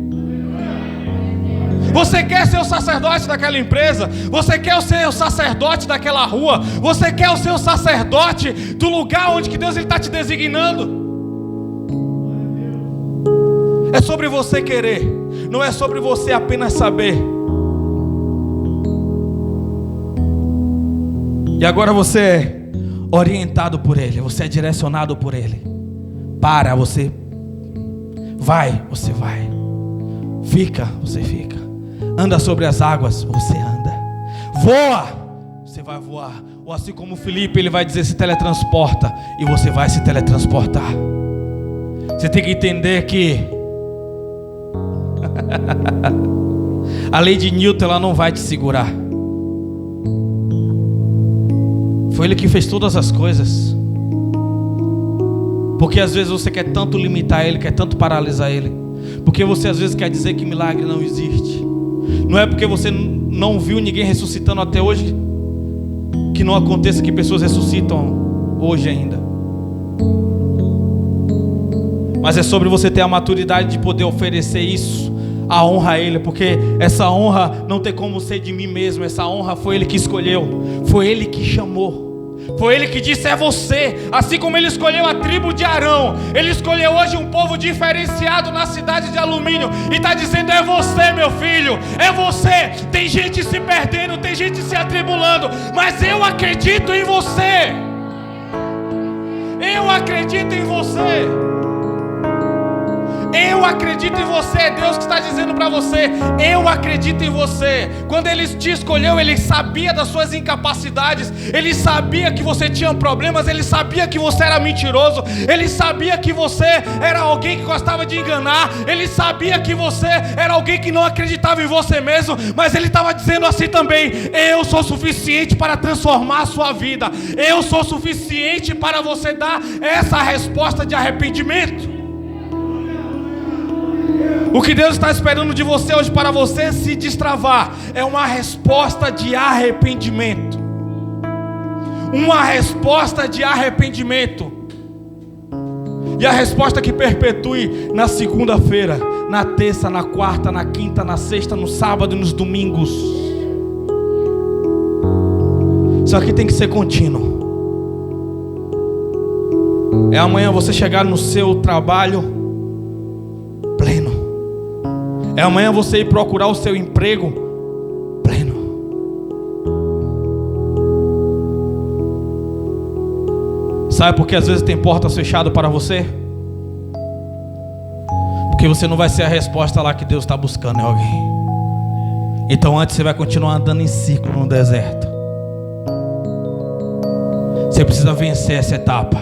Você quer ser o sacerdote daquela empresa, você quer ser o sacerdote daquela rua, você quer ser o sacerdote do lugar onde que Deus está te designando. É sobre você querer, não é sobre você apenas saber. E agora você é orientado por Ele, você é direcionado por Ele. Para, você vai, você vai. Fica, você fica. Anda sobre as águas, você anda. Voa, você vai voar. Ou assim como Filipe, ele vai dizer: se teletransporta, e você vai se teletransportar. Você tem que entender que a lei de Newton, ela não vai te segurar. Foi Ele que fez todas as coisas. Porque às vezes você quer tanto limitar Ele, quer tanto paralisar Ele, porque você às vezes quer dizer que milagre não existe. Não é porque você não viu ninguém ressuscitando até hoje que não aconteça que pessoas ressuscitam hoje ainda. Mas é sobre você ter a maturidade de poder oferecer isso, a honra a Ele, porque essa honra não tem como ser de mim mesmo. Essa honra foi Ele que escolheu, foi Ele que chamou, foi Ele que disse: é você. Assim como Ele escolheu a tribo de Arão, Ele escolheu hoje um povo diferenciado na cidade de Alumínio, e está dizendo: é você, meu filho, é você. Tem gente se perdendo, tem gente se atribulando, mas eu acredito em você. Eu acredito em você. Eu acredito em você. É Deus que está dizendo para você: eu acredito em você. Quando Ele te escolheu, Ele sabia das suas incapacidades, Ele sabia que você tinha problemas, Ele sabia que você era mentiroso, Ele sabia que você era alguém que gostava de enganar, Ele sabia que você era alguém que não acreditava em você mesmo, mas Ele estava dizendo assim também: eu sou suficiente para transformar a sua vida, eu sou suficiente para você dar essa resposta de arrependimento. O que Deus está esperando de você hoje para você se destravar é uma resposta de arrependimento. Uma resposta de arrependimento. E a resposta que perpetue na segunda-feira, na terça, na quarta, na quinta, na sexta, no sábado e nos domingos. Isso aqui tem que ser contínuo. É amanhã você chegar no seu trabalho É amanhã você ir procurar o seu emprego pleno. Sabe por que às vezes tem portas fechadas para você? Porque você não vai ser a resposta lá que Deus está buscando em alguém. Então antes você vai continuar andando em ciclo no deserto. Você precisa vencer essa etapa.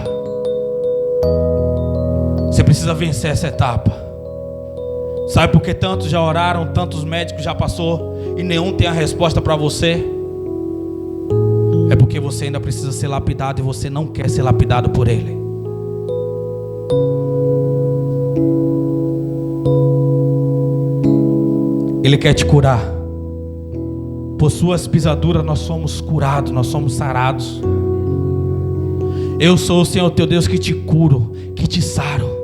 Você precisa vencer essa etapa. Sabe por que tantos já oraram, tantos médicos já passou e nenhum tem a resposta para você? É porque você ainda precisa ser lapidado e você não quer ser lapidado por Ele. Ele quer te curar. Por suas pisaduras nós somos curados, nós somos sarados. Eu sou o Senhor teu Deus que te curo, que te saro.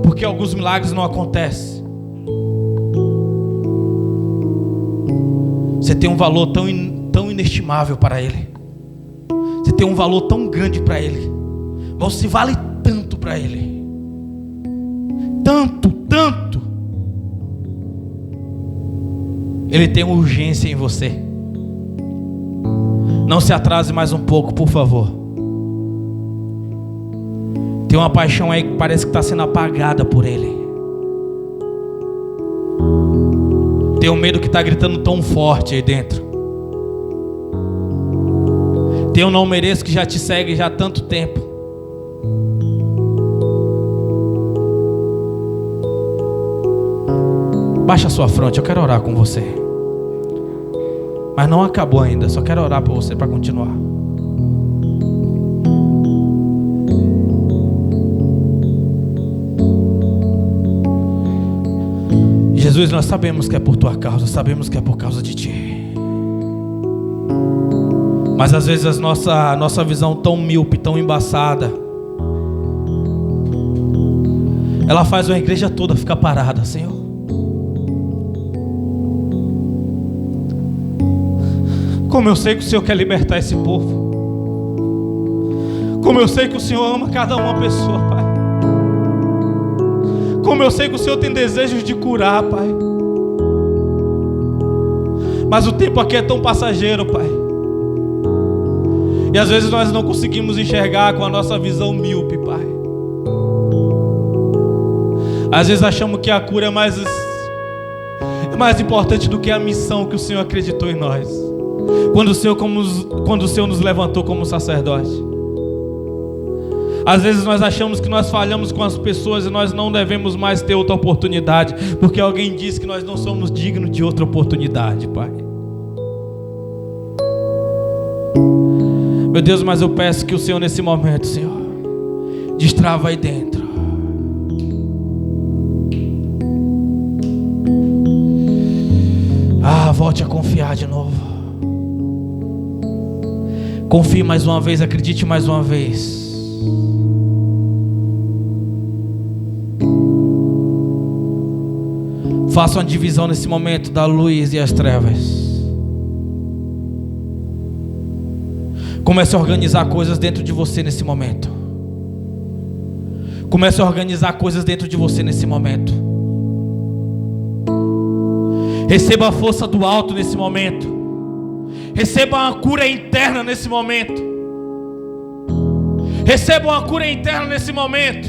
Porque alguns milagres não acontecem. Você tem um valor tão inestimável para Ele. Você tem um valor tão grande para Ele. Você vale tanto para Ele. Tanto. Ele tem urgência em você. Não se atrase mais um pouco, por favor. Tem uma paixão aí que parece que está sendo apagada por Ele. Tem um medo que está gritando tão forte aí dentro. Tem um não mereço que já te segue já há tanto tempo. Baixa a sua fronte, eu quero orar com você. Mas não acabou ainda, só quero orar por você para continuar. Jesus, nós sabemos que é por tua causa, sabemos que é por causa de ti. Mas às vezes a nossa visão tão míope, tão embaçada, ela faz uma igreja toda ficar parada, Senhor. Como eu sei que o Senhor quer libertar esse povo. Como eu sei que o Senhor ama cada uma pessoa, Pai. Como eu sei que o Senhor tem desejos de curar, Pai. Mas o tempo aqui é tão passageiro, Pai. E às vezes nós não conseguimos enxergar com a nossa visão míope, Pai. Às vezes achamos que a cura é mais importante do que a missão que o Senhor acreditou em nós. Quando o Senhor nos levantou como sacerdote. Às vezes nós achamos que nós falhamos com as pessoas e nós não devemos mais ter outra oportunidade, porque alguém disse que nós não somos dignos de outra oportunidade, Pai. Meu Deus, mas eu peço que o Senhor nesse momento, Senhor, destrava aí dentro. Volte a confiar de novo. Confie mais uma vez, acredite mais uma vez. Faça uma divisão nesse momento da luz e as trevas. Comece a organizar coisas dentro de você nesse momento. Comece a organizar coisas dentro de você nesse momento. Receba a força do alto nesse momento. Receba uma cura interna nesse momento. Receba uma cura interna nesse momento.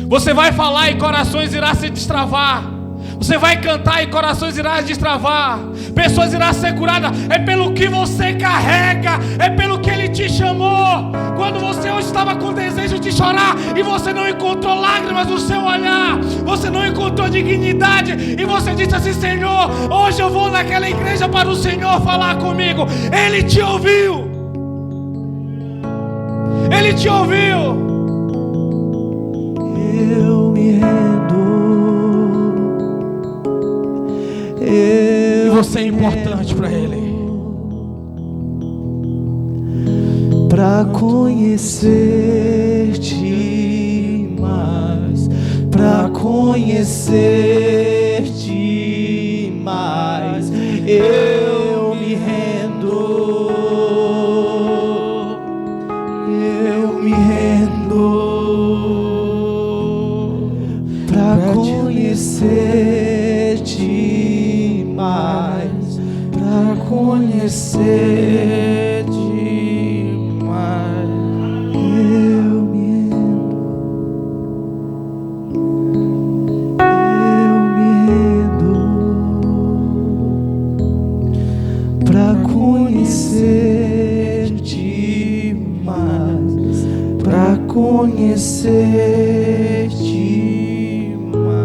Você vai falar e corações irão se destravar. Você vai cantar e corações irão destravar. Pessoas irão ser curadas. É pelo que você carrega. É pelo que Ele te chamou. Quando você hoje estava com desejo de chorar e você não encontrou lágrimas no seu olhar, você não encontrou dignidade, e você disse assim: Senhor, hoje eu vou naquela igreja para o Senhor falar comigo. Ele te ouviu. Ele te ouviu. Eu me rendo. E você é importante para Ele. Pra conhecer-te mais, pra conhecer-te mais, eu me rendo, pra conhecer. conhecer-te mais, para conhecer-te mais. Eu me rendo, para conhecer-te mais, para conhecer-te mais.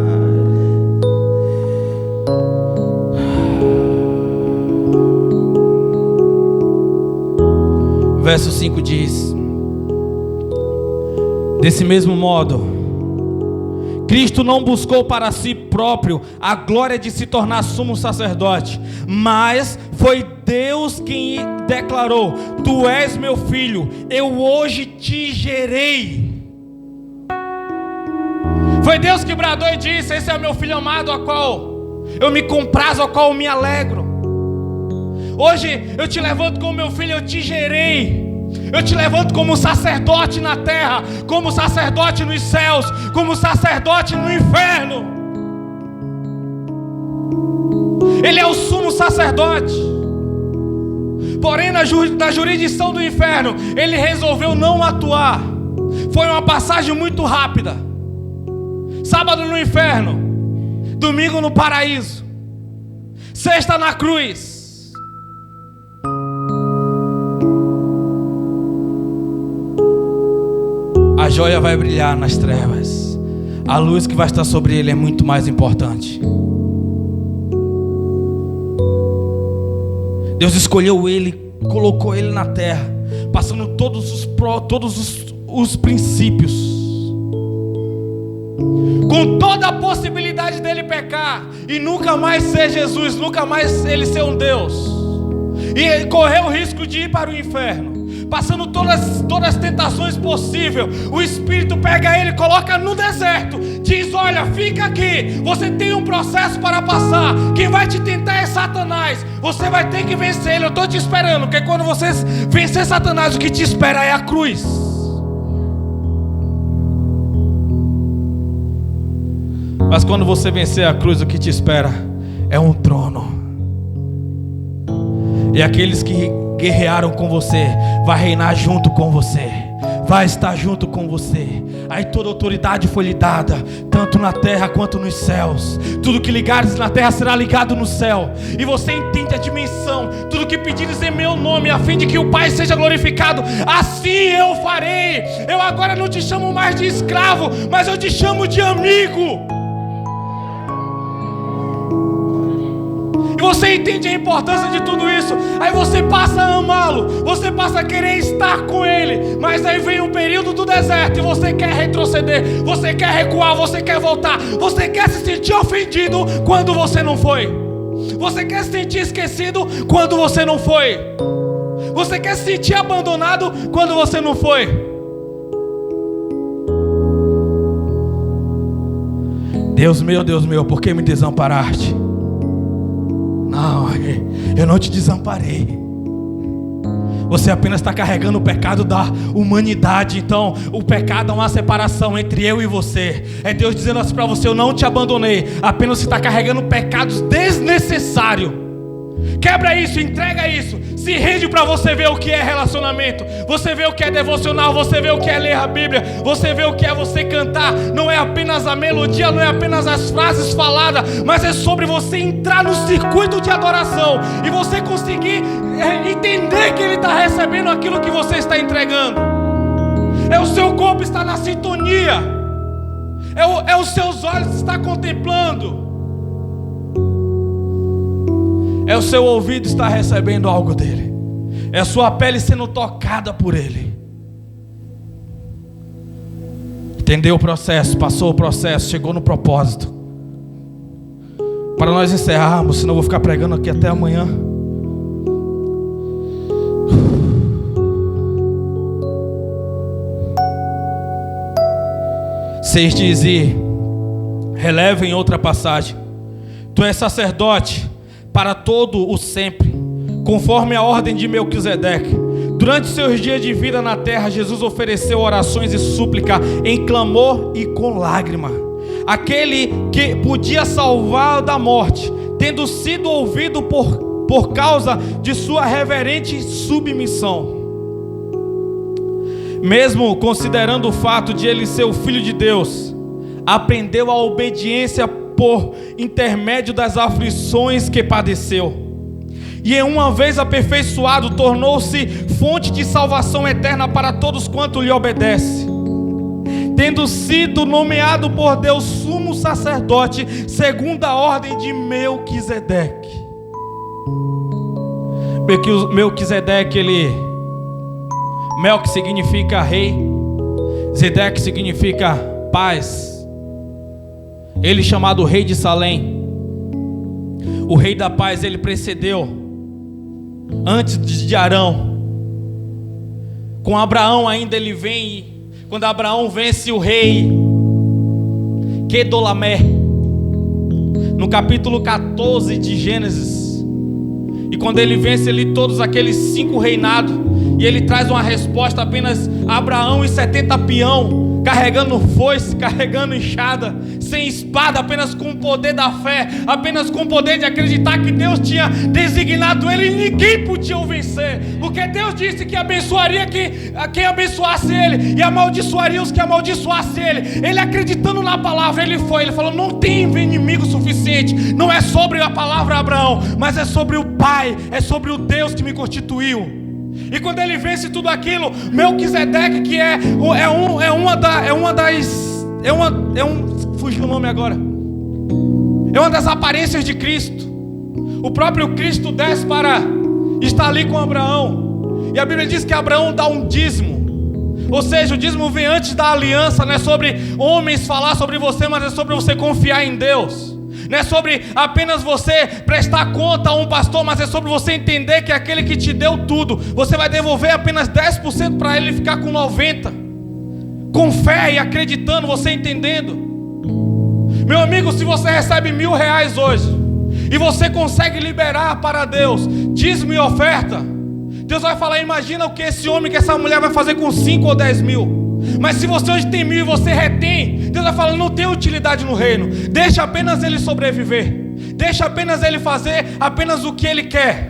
Verso 5 diz: desse mesmo modo, Cristo não buscou para si próprio a glória de se tornar sumo sacerdote, mas foi Deus quem declarou: tu és meu filho, eu hoje te gerei. Foi Deus que bradou e disse: esse é o meu filho amado, a qual eu me comprazo, a qual eu me alegro. Hoje eu te levanto como meu filho, eu te gerei. Eu te levanto como sacerdote na terra, como sacerdote nos céus, como sacerdote no inferno. Ele é o sumo sacerdote. Porém, na jurisdição do inferno, ele resolveu não atuar. Foi uma passagem muito rápida. Sábado no inferno, domingo no paraíso, sexta na cruz. A joia vai brilhar nas trevas. A luz que vai estar sobre ele é muito mais importante. Deus escolheu ele, colocou ele na terra, passando todos os princípios, com toda a possibilidade dele pecar e nunca mais ser Jesus, nunca mais ele ser um Deus, e correr o risco de ir para o inferno, passando todas as tentações possíveis. O Espírito pega ele, coloca no deserto, diz: olha, fica aqui, você tem um processo para passar, quem vai te tentar é Satanás, você vai ter que vencer ele, eu estou te esperando, porque quando você vencer Satanás, o que te espera é a cruz. Mas quando você vencer a cruz, o que te espera é um trono. E aqueles que guerrearam com você vai reinar junto com você, vai estar junto com você. Aí toda autoridade foi lhe dada, tanto na terra quanto nos céus. Tudo que ligares na terra será ligado no céu. E você entende a dimensão. Tudo que pedires em meu nome, a fim de que o Pai seja glorificado, assim eu farei. Eu agora não te chamo mais de escravo, mas eu te chamo de amigo. E você entende a importância de tudo isso. Aí você passa a amá-lo, você passa a querer estar com ele. Mas aí vem um período do deserto e você quer retroceder, você quer recuar, você quer voltar, você quer se sentir ofendido quando você não foi, você quer se sentir esquecido quando você não foi, você quer se sentir abandonado quando você não foi. Deus meu, por que me desamparaste? Não, eu não te desamparei. Você apenas está carregando o pecado da humanidade. Então o pecado é uma separação entre eu e você. É Deus dizendo assim para você: eu não te abandonei, apenas você está carregando pecados desnecessários. Quebra isso, entrega isso, se rende para você ver o que é relacionamento. Você vê o que é devocional, você vê o que é ler a Bíblia, você vê o que é você cantar. Não é apenas a melodia, não é apenas as frases faladas, mas é sobre você entrar no circuito de adoração e você conseguir entender que Ele está recebendo aquilo que você está entregando. É o seu corpo estar na sintonia, é os seus olhos estar contemplando, é o seu ouvido estar recebendo algo dele, é a sua pele sendo tocada por ele. Entendeu o processo, passou o processo, chegou no propósito. Para nós encerrarmos, senão eu vou ficar pregando aqui até amanhã. Vocês dizem, relevem outra passagem: tu és sacerdote para todo o sempre, conforme a ordem de Melquisedeque. Durante seus dias de vida na terra, Jesus ofereceu orações e súplica em clamor e com lágrima. aquele que podia salvar da morte, tendo sido ouvido por causa de sua reverente submissão. Mesmo considerando o fato de ele ser o Filho de Deus, aprendeu a obediência por intermédio das aflições que padeceu. E em uma vez aperfeiçoado, tornou-se fonte de salvação eterna para todos quanto lhe obedecem, tendo sido nomeado por Deus sumo sacerdote, segundo a ordem de Melquisedeque. Melquisedeque, Mel, que significa rei, Zedeque significa paz. Ele chamado rei de Salém, o rei da paz, ele precedeu antes de Arão. Com Abraão ainda ele vem, quando Abraão vence o rei Quedolamé, no capítulo 14 de Gênesis, e quando ele vence ali todos aqueles 5 reinados, e ele traz uma resposta apenas a Abraão e 70 peão, carregando foice, carregando enxada, sem espada, apenas com o poder da fé, apenas com o poder de acreditar que Deus tinha designado ele e ninguém podia o vencer, porque Deus disse que abençoaria quem abençoasse ele e amaldiçoaria os que amaldiçoassem ele. Ele acreditando na palavra, ele falou: não tem inimigo suficiente, não é sobre a palavra Abraão, mas é sobre o Pai, é sobre o Deus que me constituiu. E quando ele vence tudo aquilo, Melquisedeque, que fugiu o nome agora, é uma das aparências de Cristo. O próprio Cristo desce para estar ali com Abraão, e a Bíblia diz que Abraão dá um dízimo, ou seja, o dízimo vem antes da aliança. Não é sobre homens falar sobre você, mas é sobre você confiar em Deus. Não é sobre apenas você prestar conta a um pastor, mas é sobre você entender que aquele que te deu tudo, você vai devolver apenas 10% para ele ficar com 90%. Com fé e acreditando, você entendendo. Meu amigo, se você recebe R$1.000 hoje, e você consegue liberar para Deus dízimo e oferta, Deus vai falar: imagina o que esse homem, que essa mulher vai fazer com 5 ou 10 mil. Mas se você hoje tem 1.000 e você retém, Deus vai falar: não tem utilidade no reino, deixa apenas ele sobreviver, deixa apenas ele fazer apenas o que ele quer.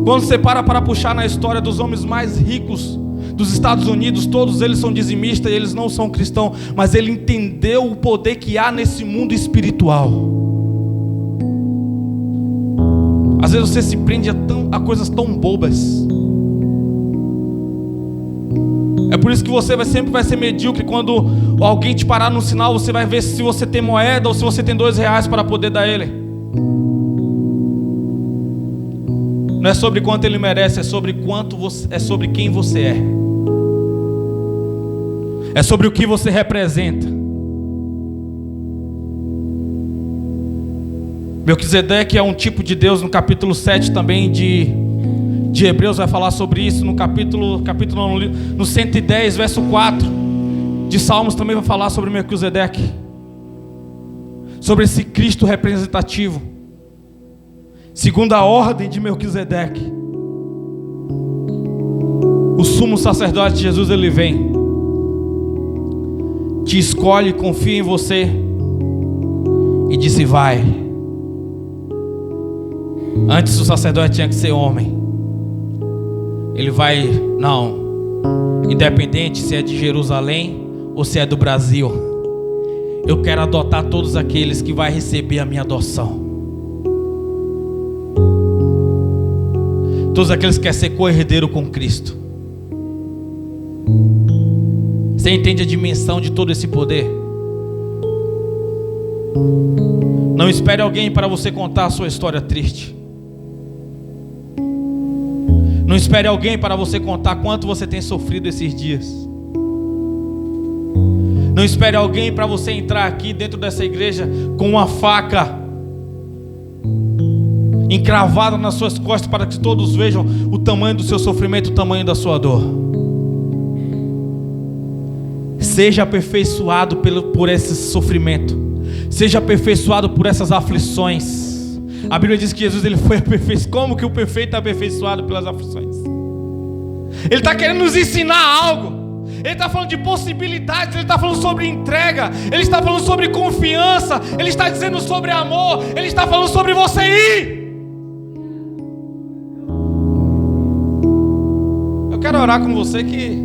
Quando você para puxar na história dos homens mais ricos dos Estados Unidos, todos eles são dizimistas e eles não são cristãos, mas ele entendeu o poder que há nesse mundo espiritual. Às vezes você se prende a coisas tão bobas. É por isso que você sempre vai ser medíocre. Quando alguém te parar no sinal, você vai ver se você tem moeda ou se você tem R$2 para poder dar ele. Não é sobre quanto ele merece, é sobre quem você é. É sobre o que você representa. Melquisedeque é um tipo de Deus. No capítulo 7 também de Hebreus vai falar sobre isso. No 110, verso 4 de Salmos também vai falar sobre Melquisedeque, sobre esse Cristo representativo, segundo a ordem de Melquisedeque. O sumo sacerdote Jesus, ele vem, te escolhe, confia em você e disse: vai. Antes o sacerdote tinha que ser homem. Ele vai, não, independente se é de Jerusalém ou se é do Brasil, eu quero adotar todos aqueles que vai receber a minha adoção. Todos aqueles que querem ser co-herdeiro com Cristo. Você entende a dimensão de todo esse poder? Não espere alguém para você contar a sua história triste. Não espere alguém para você contar quanto você tem sofrido esses dias. Não espere alguém para você entrar aqui dentro dessa igreja com uma faca encravada nas suas costas, para que todos vejam o tamanho do seu sofrimento, o tamanho da sua dor. Seja aperfeiçoado por esse sofrimento. Seja aperfeiçoado por essas aflições. A Bíblia diz que Jesus, ele foi aperfeiçoado. Como que o perfeito é aperfeiçoado pelas aflições? Ele está querendo nos ensinar algo. Ele está falando de possibilidades, Ele está falando sobre entrega, Ele está falando sobre confiança, Ele está dizendo sobre amor, Ele está falando sobre você ir. Eu quero orar com você que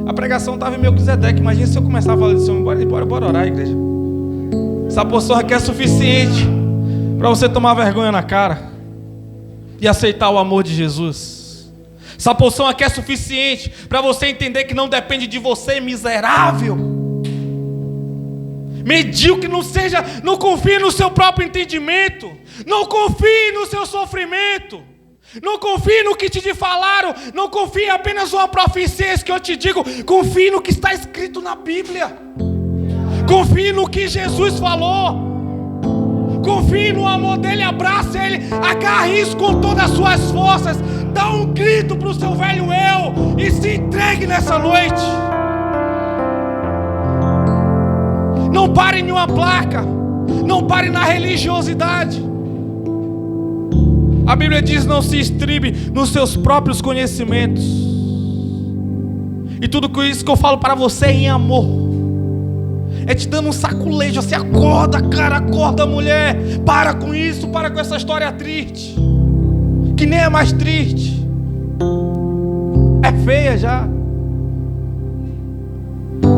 a pregação estava em Melquisedeque. Imagina se eu começar a falar disso. Bora orar, igreja. Essa porção aqui é suficiente para você tomar vergonha na cara e aceitar o amor de Jesus. Essa porção aqui é suficiente para você entender que não depende de você, miserável, medíocre. Não confie no seu próprio entendimento, não confie no seu sofrimento, não confie no que te falaram, não confie em apenas uma profecia que eu te digo. Confie no que está escrito na Bíblia, confie no que Jesus falou. Confie no amor dele, abrace ele, agarre isso com todas as suas forças, dá um grito para o seu velho eu e se entregue nessa noite. Não pare em uma placa, não pare na religiosidade. A Bíblia diz: não se estribe nos seus próprios conhecimentos. E tudo isso que eu falo para você é em amor. É te dando um saculejo assim: acorda, cara, acorda, mulher. Para com isso, para com essa história triste, que nem é mais triste, é feia já.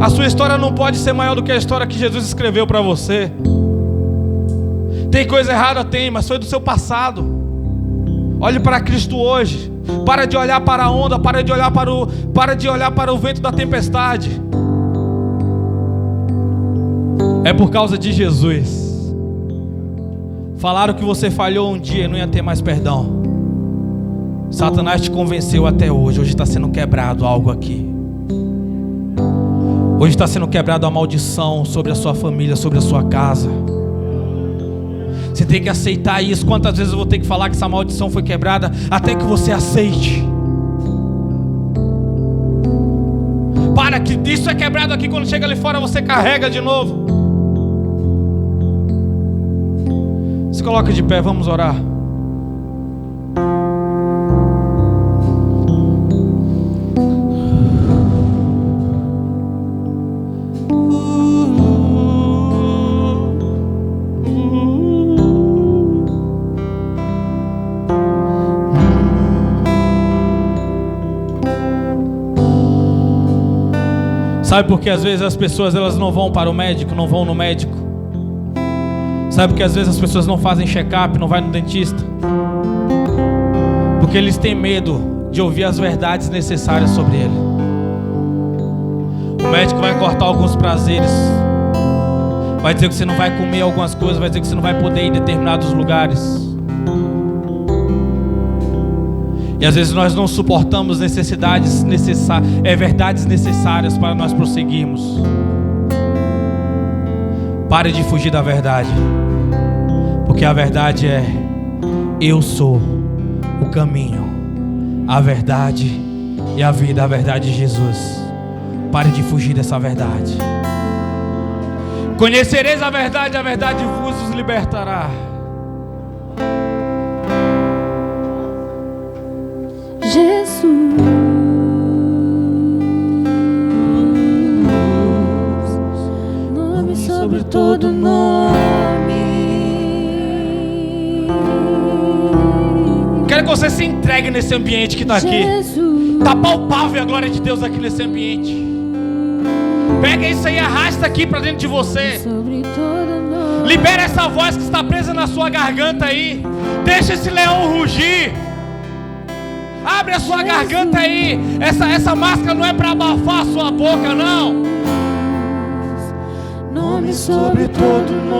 A sua história não pode ser maior do que a história que Jesus escreveu para você. Tem coisa errada? Tem, mas foi do seu passado. Olhe para Cristo hoje. Para de olhar para a onda, para de olhar para o vento da tempestade. É por causa de Jesus. Falaram que você falhou um dia e não ia ter mais perdão. Satanás te convenceu até hoje. Hoje está sendo quebrado algo aqui. Hoje está sendo quebrado a maldição sobre a sua família, sobre a sua casa. Você tem que aceitar isso. Quantas vezes eu vou ter que falar que essa maldição foi quebrada até que você aceite? Para que isso é quebrado aqui. Quando chega ali fora você carrega de novo. Se coloca de pé, vamos orar. Sabe por que às vezes as pessoas elas não vão para o médico, não vão no médico? Sabe por que às vezes as pessoas não fazem check-up, não vai no dentista? Porque eles têm medo de ouvir as verdades necessárias sobre ele. O médico vai cortar alguns prazeres, vai dizer que você não vai comer algumas coisas, vai dizer que você não vai poder ir em determinados lugares. E às vezes nós não suportamos verdades necessárias para nós prosseguirmos. Pare de fugir da verdade, porque a verdade é: eu sou o caminho, a verdade e a vida. A verdade é Jesus. Pare de fugir dessa verdade. Conhecereis a verdade vos libertará. Jesus, nome sobre todo nome. Quero que você se entregue nesse ambiente que está aqui. Está palpável a glória de Deus aqui nesse ambiente. Pega isso aí e arrasta aqui para dentro de você. Libera essa voz que está presa na sua garganta aí. Deixa esse leão rugir. Abre a sua garganta aí. Essa máscara não é para abafar a sua boca, não. Nome sobre todo nome.